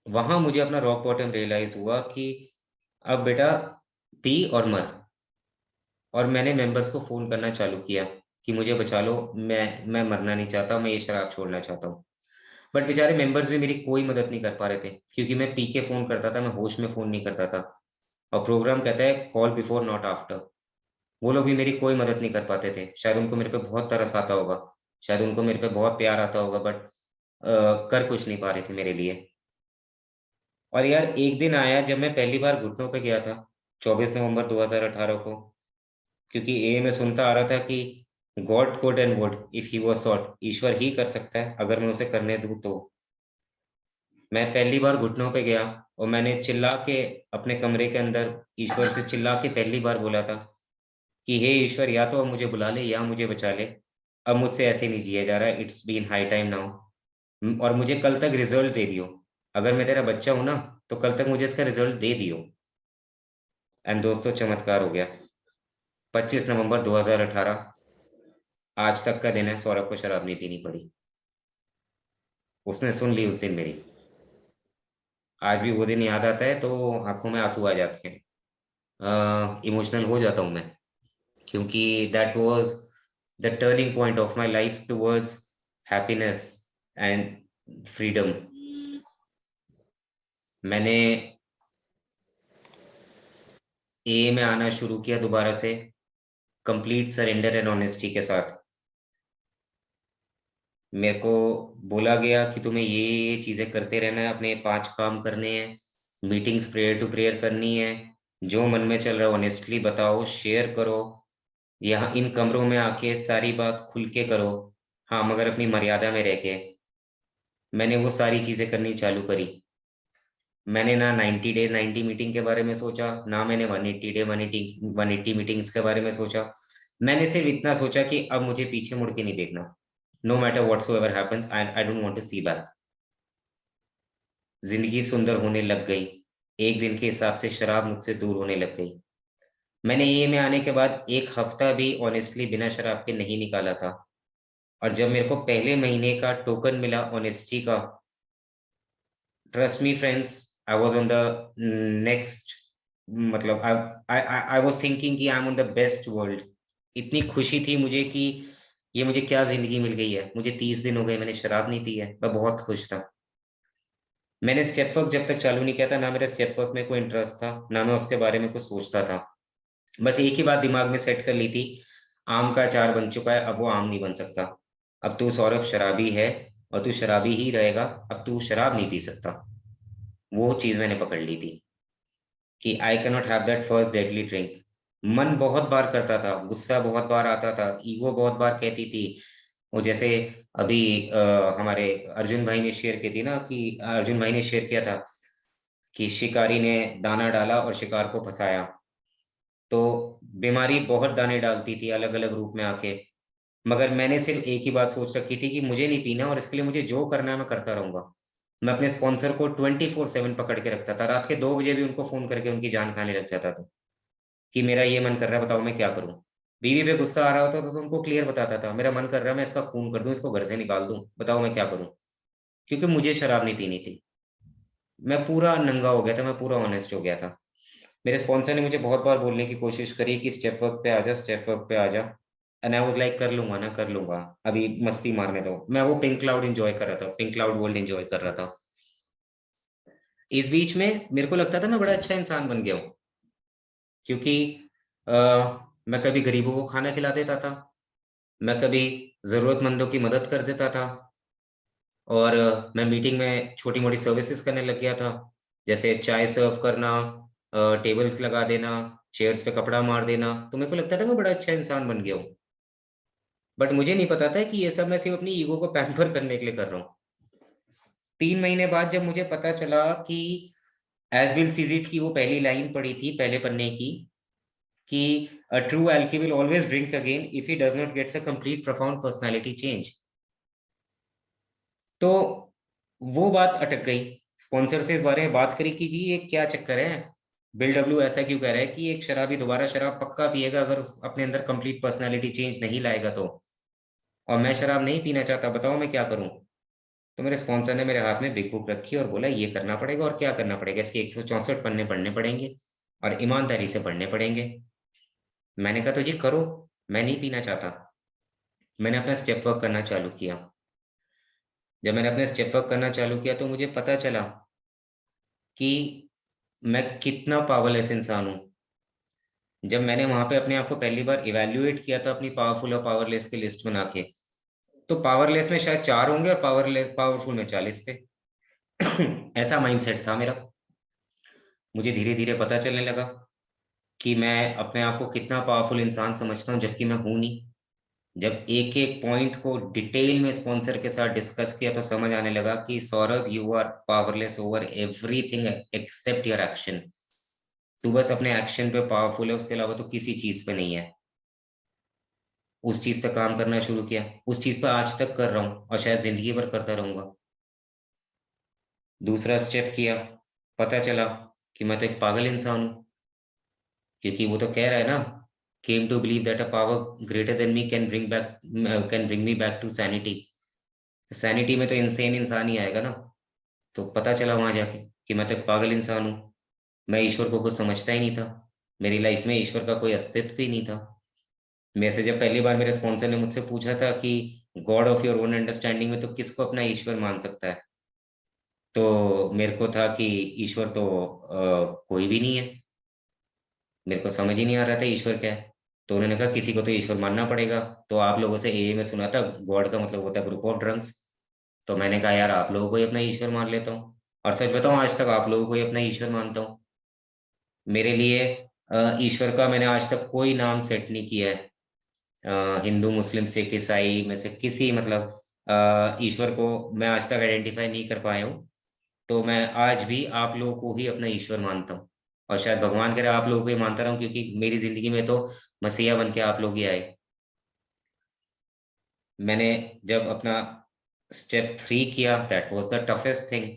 वहां मुझे अपना रॉक बॉटम रियलाइज हुआ कि अब बेटा पी और मर। और मैंने मेंबर्स को फोन करना चालू किया कि मुझे बचा लो, मैं मरना नहीं चाहता, मैं ये शराब छोड़ना चाहता हूँ। बट बेचारे मेंबर्स भी मेरी कोई मदद नहीं कर पा रहे थे, क्योंकि मैं पी के फोन करता था, मैं होश में फोन नहीं करता था। और प्रोग्राम कहता है कॉल बिफोर नॉट आफ्टर। वो लोग भी मेरी कोई मदद नहीं कर पाते थे। शायद उनको मेरे पे बहुत तरस आता होगा, शायद उनको मेरे पे बहुत प्यार आता होगा, बट कर कुछ नहीं पा रहे थे मेरे लिए। और यार एक दिन आया जब मैं पहली बार घुटनों पे गया था, 24 नवंबर 2018 को। क्योंकि ए में सुनता आ रहा था कि God could and would if he was sought, ईश्वर ही कर सकता है अगर मैं उसे करने दूं तो। मैं पहली बार घुटनों पे गया और मैंने चिल्ला के अपने कमरे के अंदर ईश्वर से चिल्ला के पहली बार बोला था कि हे ईश्वर, या तो अब मुझे बुला ले या मुझे बचा ले, अब मुझसे ऐसे नहीं जिया जा रहा है, it's been high time now, और मुझे कल तक रिजल्ट दे दियो। अगर मैं तेरा बच्चा हूं ना, तो कल तक मुझे इसका रिजल्ट दे दियो। एंड दोस्तों, चमत्कार हो गया। 25 नवंबर 2018, आज तक का दिन है, सौरभ को शराब नहीं पीनी पड़ी। उसने सुन ली उस दिन मेरी। आज भी वो दिन याद आता है तो आंखों में आंसू आ जाते हैं, इमोशनल हो जाता हूं मैं, क्योंकि that was the turning point of my life towards happiness and freedom. मैंने ए में आना शुरू किया दोबारा से, कंप्लीट सरेंडर एंड ऑनेस्टी के साथ। मेरे को बोला गया कि तुम्हें ये चीजें करते रहना है, अपने 5 काम करने हैं, मीटिंग्स प्रेयर टू प्रेयर करनी है, जो मन में चल रहा है ऑनेस्टली बताओ, शेयर करो, यहाँ इन कमरों में आके सारी बात खुल के करो, हाँ मगर अपनी मर्यादा में रह के। मैंने वो सारी चीजें करनी चालू करी। मैंने ना 90 डे 90 मीटिंग के बारे में सोचा, ना मैंने 180 डे 180 मीटिंग्स के बारे में सोचा। मैंने सिर्फ इतना सोचा कि अब मुझे पीछे मुड़ के नहीं देखना, no matter whatsoever happens, I don't want to see back. जिंदगी सुंदर होने लग गई, एक दिन के हिसाब से शराब मुझसे दूर होने लग गई। मैंने ये में आने के बाद एक हफ्ता भी ऑनेस्टली बिना शराब के नहीं निकाला था। और जब मेरे को पहले महीने का टोकन मिला ऑनेस्टी का, trust me friends, I was on the next, मतलब आई वाज थिंकिंग कि I am on the best world. इतनी खुशी थी मुझे कि ये मुझे क्या जिंदगी मिल गई है, मुझे 30 दिन हो गए मैंने शराब नहीं पी है, मैं बहुत खुश था। मैंने स्टेप वर्क जब तक चालू नहीं किया था, ना मेरा स्टेप वर्क में कोई इंटरेस्ट था, ना मैं उसके बारे में कुछ सोचता था। बस एक ही बात दिमाग में सेट कर ली थी, आम का अचार बन चुका है, अब वो आम नहीं बन सकता। अब तू सौरभ शराबी है और तू शराबी ही रहेगा, अब तू शराब नहीं पी सकता। वो चीज मैंने पकड़ ली थी कि I can not have that first deadly drink. मन बहुत बार करता था, गुस्सा बहुत बार आता था, ईगो बहुत बार कहती थी। वो जैसे अभी हमारे अर्जुन भाई ने शेयर की थी ना, कि अर्जुन भाई ने शेयर किया था कि शिकारी ने दाना डाला और शिकार को फंसाया। तो बीमारी बहुत दाने डालती थी अलग अलग रूप में आके, मगर मैंने सिर्फ एक ही बात सोच रखी थी कि मुझे नहीं पीना, और इसके लिए मुझे जो करना है मैं करता रहूंगा। मैं अपने स्पॉन्सर को 24/7 पकड़ के रखता था, रात के 2 बजे भी उनको फोन करके उनकी जान खाने लग जाता था कि मेरा ये मन कर रहा है, बताओ मैं क्या करूं। बीवी पे गुस्सा आ रहा होता तो उनको क्लियर बताता था, मेरा मन कर रहा है मैं इसका खून कर दूं, इसको घर से निकाल दूं, बताओ मैं क्या करूं। क्योंकि मुझे शराब नहीं पीनी थी। मैं पूरा नंगा हो गया था, मैं पूरा ऑनेस्ट हो गया था। मेरे स्पॉन्सर ने मुझे बहुत बार बोलने की कोशिश करी कि स्टेप वर्क पे आ जा, स्टेप वर्क पे आ जा। एंड आई वाज लाइक कर लूंगा ना, कर लूंगा, अभी मस्ती मारने दो। मैं वो पिंक क्लाउड एंजॉय कर रहा था, पिंक क्लाउड वर्ल्ड एंजॉय कर रहा था। इस बीच में मेरे को लगता था मैं बड़ा अच्छा इंसान बन गया हूँ, क्योंकि आ, मैं कभी गरीबों को खाना खिला देता था, मैं कभी जरूरतमंदों की मदद कर देता था, और मैं मीटिंग में छोटी मोटी सर्विसेज करने लग गया था, जैसे चाय सर्व करना, टेबल्स लगा देना, चेयर्स पे कपड़ा मार देना। तो मेरे को लगता था मैं बड़ा अच्छा इंसान बन गया हूँ। बट मुझे नहीं पता था कि ये सब मैं सिर्फ अपनी ईगो को पैम्पर करने के लिए कर रहा हूँ। 3 महीने बाद जब मुझे पता चला कि एज विल सीज इट की वो पहली लाइन पड़ी थी पहले पन्ने की, कि a true alkie will always drink again if he does not gets a complete profound personality change, तो वो बात अटक गई। स्पॉन्सर से इस बारे में बात करी कि जी ये क्या चक्कर है, बिल डब्ल्यू ऐसा क्यों कह रहा है कि एक शराबी दोबारा शराब पक्का पिएगा अगर अपने अंदर कंप्लीट पर्सनालिटी चेंज नहीं लाएगा तो, और मैं शराब नहीं पीना चाहता, बताओ मैं क्या करूं। तो मेरे स्पॉन्सर ने मेरे हाथ में बिग बुक रखी और बोला ये करना पड़ेगा, और क्या करना पड़ेगा, इसके 164 पन्ने पढ़ने पड़ेंगे और ईमानदारी से पढ़ने पड़ेंगे। मैंने कहा तो जी करो, मैं नहीं पीना चाहता। मैंने अपना स्टेप वर्क करना चालू किया। जब मैंने अपने स्टेप वर्क करना चालू किया तो मुझे पता चला कि मैं कितना पावरलेस इंसान हूँ। जब मैंने वहां पे अपने आप को पहली बार इवेल्युएट किया था अपनी पावरफुल और पावरलेस की लिस्ट बना के, तो पावरलेस में शायद 4 होंगे और पावरफुल में 40 थे। ऐसा माइंडसेट था मेरा। मुझे धीरे धीरे पता चलने लगा कि मैं अपने आप को कितना पावरफुल इंसान समझता हूँ, जबकि मैं हूं नहीं। जब एक एक पॉइंट को डिटेल में स्पॉन्सर के साथ डिस्कस किया तो समझ आने लगा कि Saurabh you are powerless over everything except your action. तू बस अपने एक्शन पे पावरफुल है, उसके अलावा तो किसी चीज पे नहीं है। उस चीज पे काम करना शुरू किया, उस चीज पे आज तक कर रहा हूँ और शायद जिंदगी भर करता रहूंगा। दूसरा स्टेप किया, पता चला कि मैं तो एक पागल इंसान हूँ, क्योंकि वो तो कह रहा है ना, came to believe that a power greater than me can bring me back to sanity. Sanity में तो इंसेन इंसान ही आएगा ना। तो पता चला वहां जाके कि मैं तो एक पागल इंसान हूँ। मैं ईश्वर को कुछ समझता ही नहीं था, मेरी लाइफ में ईश्वर का कोई अस्तित्व ही नहीं था। मेरे से जब पहली बार मेरे स्पॉन्सर ने मुझसे पूछा था कि God of your own understanding में तो किसको अपना ईश्वर मान सकता है, तो मेरे को था कि ईश्वर तो कोई भी नहीं है। मेरे को समझ ही नहीं आ रहा था ईश्वर क्या है। तो उन्होंने कहा किसी को तो ईश्वर मानना पड़ेगा। तो आप लोगों से ए में सुना था गॉड का मतलब होता है ग्रुप ऑफ ड्रंक्स। तो मैंने कहा यार आप लोगों को ही अपना ईश्वर मान लेता हूँ, और सच बताऊं आज तक आप लोगों को ही अपना ईश्वर मानता हूँ। मेरे लिए ईश्वर का मैंने आज तक कोई नाम सेट नहीं किया है। हिंदू मुस्लिम सिख ईसाई में से किसी मतलब ईश्वर को मैं आज तक आइडेंटिफाई नहीं कर पाया हूँ। तो मैं आज भी आप लोगों को ही अपना ईश्वर मानता हूँ, और शायद भगवान करे आप लोगों को ही मानता रहूं, क्योंकि मेरी जिंदगी में तो मसीहा बन के आप लोग ही आए। मैंने जब अपना स्टेप 3 किया, that was the toughest thing,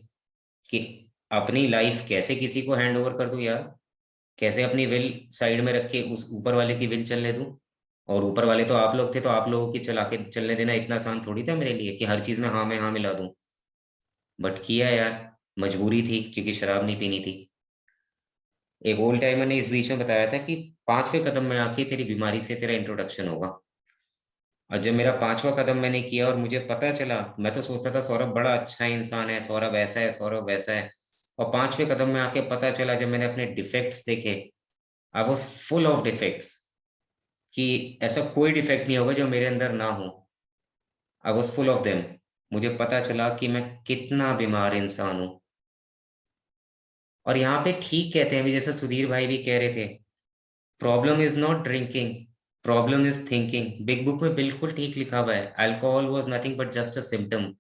कि अपनी लाइफ कैसे किसी को हैंड ओवर कर दूं यार, कैसे अपनी विल साइड में रख के उस ऊपर वाले की विल चलने दूं। और ऊपर वाले तो आप लोग थे, तो आप लोगों की चला के चलने देना इतना आसान थोड़ी था मेरे लिए कि हर चीज में हाँ में हाँ मिला दूं। बट किया यार, मजबूरी थी क्योंकि शराब नहीं पीनी थी। एक ओल्ड टाइमर ने इस बीच में बताया था कि 5वें कदम में आके तेरी बीमारी से तेरा इंट्रोडक्शन होगा। और जब मेरा 5वां कदम मैंने किया और मुझे पता चला, मैं तो सोचता था सौरभ बड़ा अच्छा इंसान है, सौरभ ऐसा है, सौरभ वैसा है। और 5वें कदम में आके पता चला जब मैंने अपने डिफेक्ट्स देखे, I was full of defects, कि ऐसा कोई डिफेक्ट नहीं होगा जो मेरे अंदर ना हो। I was full of them. मुझे पता चला कि मैं कितना बीमार इंसान हूं। और यहाँ पे ठीक कहते हैं, अभी जैसे सुधीर भाई भी कह रहे थे, problem is not drinking, problem is thinking. Big book में बिल्कुल ठीक लिखा हुआ है, alcohol was nothing but just a symptom.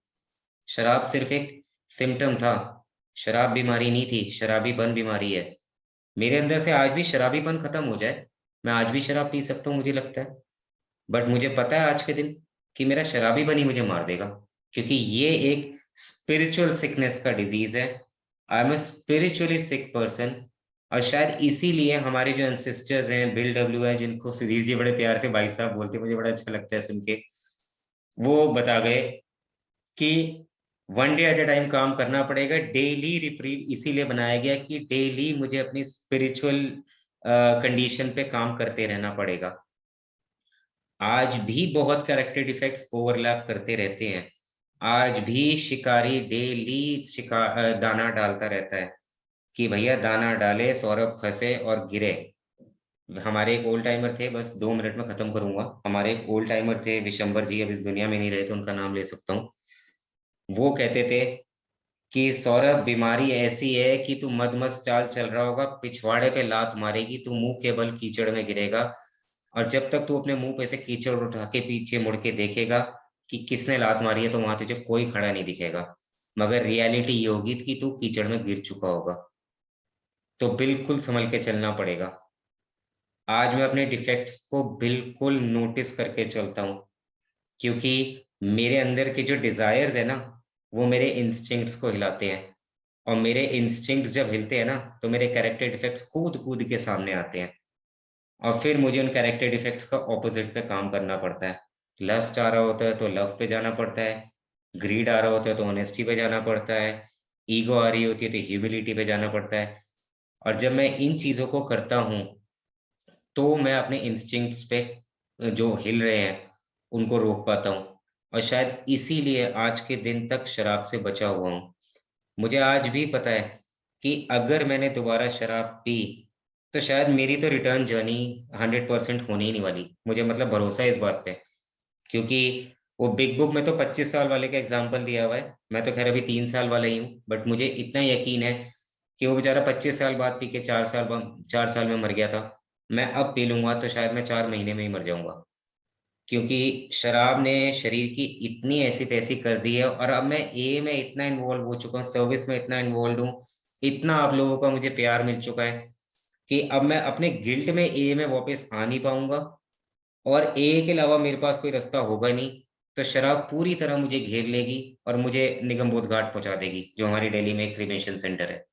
शराब सिर्फ एक सिम्टम था, शराब बीमारी नहीं थी, शराबीपन बीमारी है। मेरे अंदर से आज भी शराबीपन खत्म हो जाए, मैं आज भी शराब पी सकता हूँ मुझे लगता है, बट मुझे पता है आज के दिन कि मेरा शराबीपन ही मुझे मार देगा, क्योंकि ये एक स्पिरिचुअल सिकनेस का डिजीज है। I am a spiritually sick person. और शायद इसीलिए हमारे जो एंसेस्टर्स हैं, बिल डब्ल्यू है, जिनको सुधीर जी बड़े प्यार से भाई साहब बोलते हैं, मुझे बड़ा अच्छा लगता है सुन के, वो बता गए कि one day at A time काम करना पड़ेगा। डेली रिप्रीव इसीलिए बनाया गया कि डेली मुझे अपनी स्पिरिचुअल कंडीशन पे काम करते रहना पड़ेगा। आज भी बहुत कैरेक्टर डिफेक्ट्स ओवरलैप करते रहते हैं। आज भी शिकारी डेली दाना डालता रहता है कि भैया दाना डाले, सौरभ फंसे और गिरे। हमारे एक ओल्ड टाइमर थे, बस 2 मिनट में खत्म करूंगा। हमारे एक ओल्ड टाइमर थे विशंबर जी, अब इस दुनिया में नहीं रहे तो उनका नाम ले सकता हूँ। वो कहते थे कि सौरभ बीमारी ऐसी है कि तू मदमस्त चाल चल रहा होगा, पिछवाड़े पे लात मारेगी, तू मुंह के बल कीचड़ में गिरेगा, और जब तक तू अपने मुंह पे से कीचड़ उठा के पीछे मुड़ के देखेगा कि किसने लात मारी है, तो वहां तुझे कोई खड़ा नहीं दिखेगा, मगर रियलिटी ये होगी कि तू कीचड़ में गिर चुका होगा। तो बिल्कुल संभल के चलना पड़ेगा। आज मैं अपने डिफेक्ट्स को बिल्कुल नोटिस करके चलता हूँ, क्योंकि मेरे अंदर के जो डिजायर्स है ना, वो मेरे इंस्टिंक्ट्स को हिलाते हैं, और मेरे इंस्टिंक्ट्स जब हिलते हैं ना, तो मेरे कैरेक्टर डिफेक्ट्स कूद कूद के सामने आते हैं, और फिर मुझे उन कैरेक्टर डिफेक्ट्स का ऑपोजिट पे काम करना पड़ता है। लस्ट आ रहा होता है तो लव पे जाना पड़ता है, ग्रीड आ रहा होता है तो ऑनेस्टी पे जाना पड़ता है, ईगो आ रही होती है तो ह्यूमिलिटी पे जाना पड़ता है। और जब मैं इन चीजों को करता हूँ, तो मैं अपने इंस्टिंक्ट्स पे जो हिल रहे हैं उनको रोक पाता हूँ। और शायद इसीलिए आज के दिन तक शराब से बचा हुआ हूँ। मुझे आज भी पता है कि अगर मैंने दोबारा शराब पी, तो शायद मेरी तो रिटर्न जर्नी 100% होने ही नहीं वाली। मुझे मतलब भरोसा है इस बात पे, क्योंकि वो बिग बुक में तो 25 साल वाले का एग्जाम्पल दिया हुआ है। मैं तो खैर अभी 3 साल वाला ही हूँ, बट मुझे इतना यकीन है कि वो बेचारा 25 साल बाद पी के 4 साल में मर गया था। मैं अब पी लूंगा तो शायद मैं 4 महीने में ही मर जाऊंगा, क्योंकि शराब ने शरीर की इतनी ऐसी तैसी कर दी है। और अब मैं ए में इतना इन्वॉल्व हो चुका हूँ, सर्विस में इतना इन्वॉल्व हूँ, इतना आप लोगों का मुझे प्यार मिल चुका है कि अब मैं अपने गिल्ट में ए में वापस आ नहीं पाऊंगा, और ए के अलावा मेरे पास कोई रास्ता होगा नहीं। तो शराब पूरी तरह मुझे घेर लेगी और मुझे निगमबोध घाट पहुंचा देगी, जो हमारी दिल्ली में एक क्रिमेशन सेंटर है।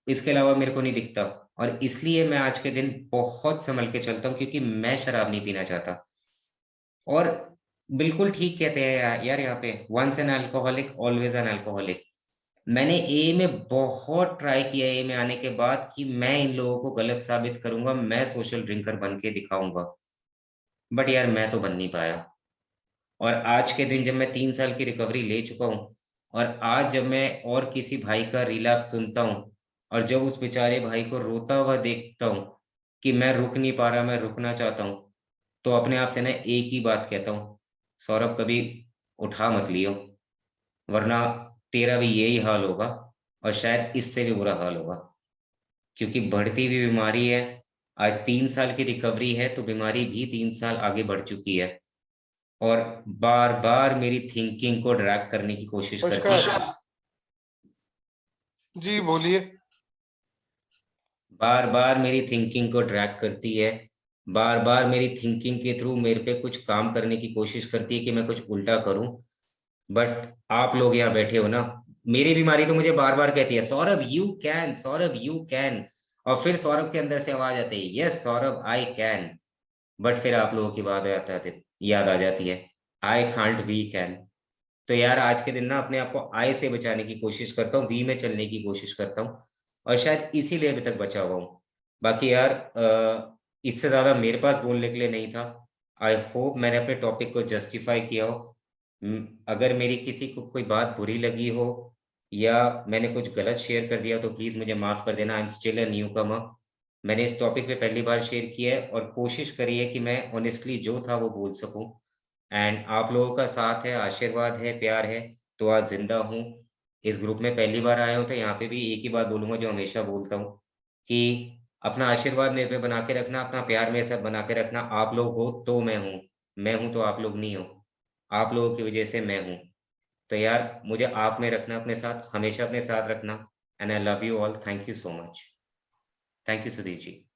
इसके अलावा मेरे को नहीं दिखता। और इसलिए मैं आज के दिन बहुत संभल के चलता हूँ, क्योंकि मैं शराब नहीं पीना चाहता। और बिल्कुल ठीक कहते हैं यार यहाँ पे, once an alcoholic always an alcoholic. मैंने ए में बहुत ट्राई किया, ए में आने के बाद, कि मैं इन लोगों को गलत साबित करूंगा, मैं सोशल ड्रिंकर बन के दिखाऊंगा, बट यार मैं तो बन नहीं पाया। और आज के दिन जब मैं 3 साल की रिकवरी ले चुका हूँ, और आज जब मैं और किसी भाई का रिलैप्स सुनता हूँ, और जब उस बेचारे भाई को रोता हुआ देखता हूँ कि मैं रुक नहीं पा रहा, मैं रुकना चाहता हूँ, तो अपने आप से ना एक ही बात कहता हूँ, सौरभ कभी उठा मत लियो, वरना तेरा भी यही हाल होगा, और शायद इससे भी बुरा हाल होगा। क्योंकि बढ़ती हुई बीमारी है। आज 3 साल की रिकवरी है, तो बीमारी भी 3 साल आगे बढ़ चुकी है, और बार बार मेरी थिंकिंग को ड्रैग करने की कोशिश करती है। नमस्कार जी, बोलिए। बार बार मेरी थिंकिंग को ड्रैग करती है, बार बार मेरी थिंकिंग के थ्रू मेरे पे कुछ काम करने की कोशिश करती है कि मैं कुछ उल्टा करूं। बट आप लोग यहाँ बैठे हो ना, मेरी बीमारी तो मुझे बार बार कहती है, Saurabh you can, Saurabh you can. और फिर सौरभ के अंदर से आवाज आती है, yes Saurabh I can. But फिर आप लोगों की बात याद आ जाती है, आई कांट वी कैन। तो यार आज के दिन ना अपने आप को आई से बचाने की कोशिश करता हूँ, वी में चलने की कोशिश करता हूँ, और शायद इसीलिए अभी तक बचा हुआ हूँ। बाकी यार इससे ज्यादा मेरे पास बोलने के लिए नहीं था। आई होप मैंने अपने टॉपिक को जस्टिफाई किया हो। अगर मेरी किसी को कोई बात बुरी लगी हो, या मैंने कुछ गलत शेयर कर दिया, तो प्लीज मुझे माफ कर देना। I am still a newcomer. मैंने इस टॉपिक पे पहली बार शेयर किया है, और कोशिश करी है कि मैं ऑनेस्टली जो था वो बोल सकूं। एंड आप लोगों का साथ है, आशीर्वाद है, प्यार है, तो आज जिंदा हूँ। इस ग्रुप में पहली बार आया हूँ, तो यहाँ पे भी एक ही बात बोलूंगा जो हमेशा बोलता हूँ कि अपना आशीर्वाद मेरे पे बना के रखना, अपना प्यार मेरे साथ बना के रखना। आप लोग हो तो मैं हूँ तो आप लोग नहीं हो, आप लोगों की वजह से मैं हूँ। तो यार मुझे आप में रखना, अपने साथ हमेशा अपने साथ रखना। And I love you all. Thank you so much. Thank you Sudhir ji.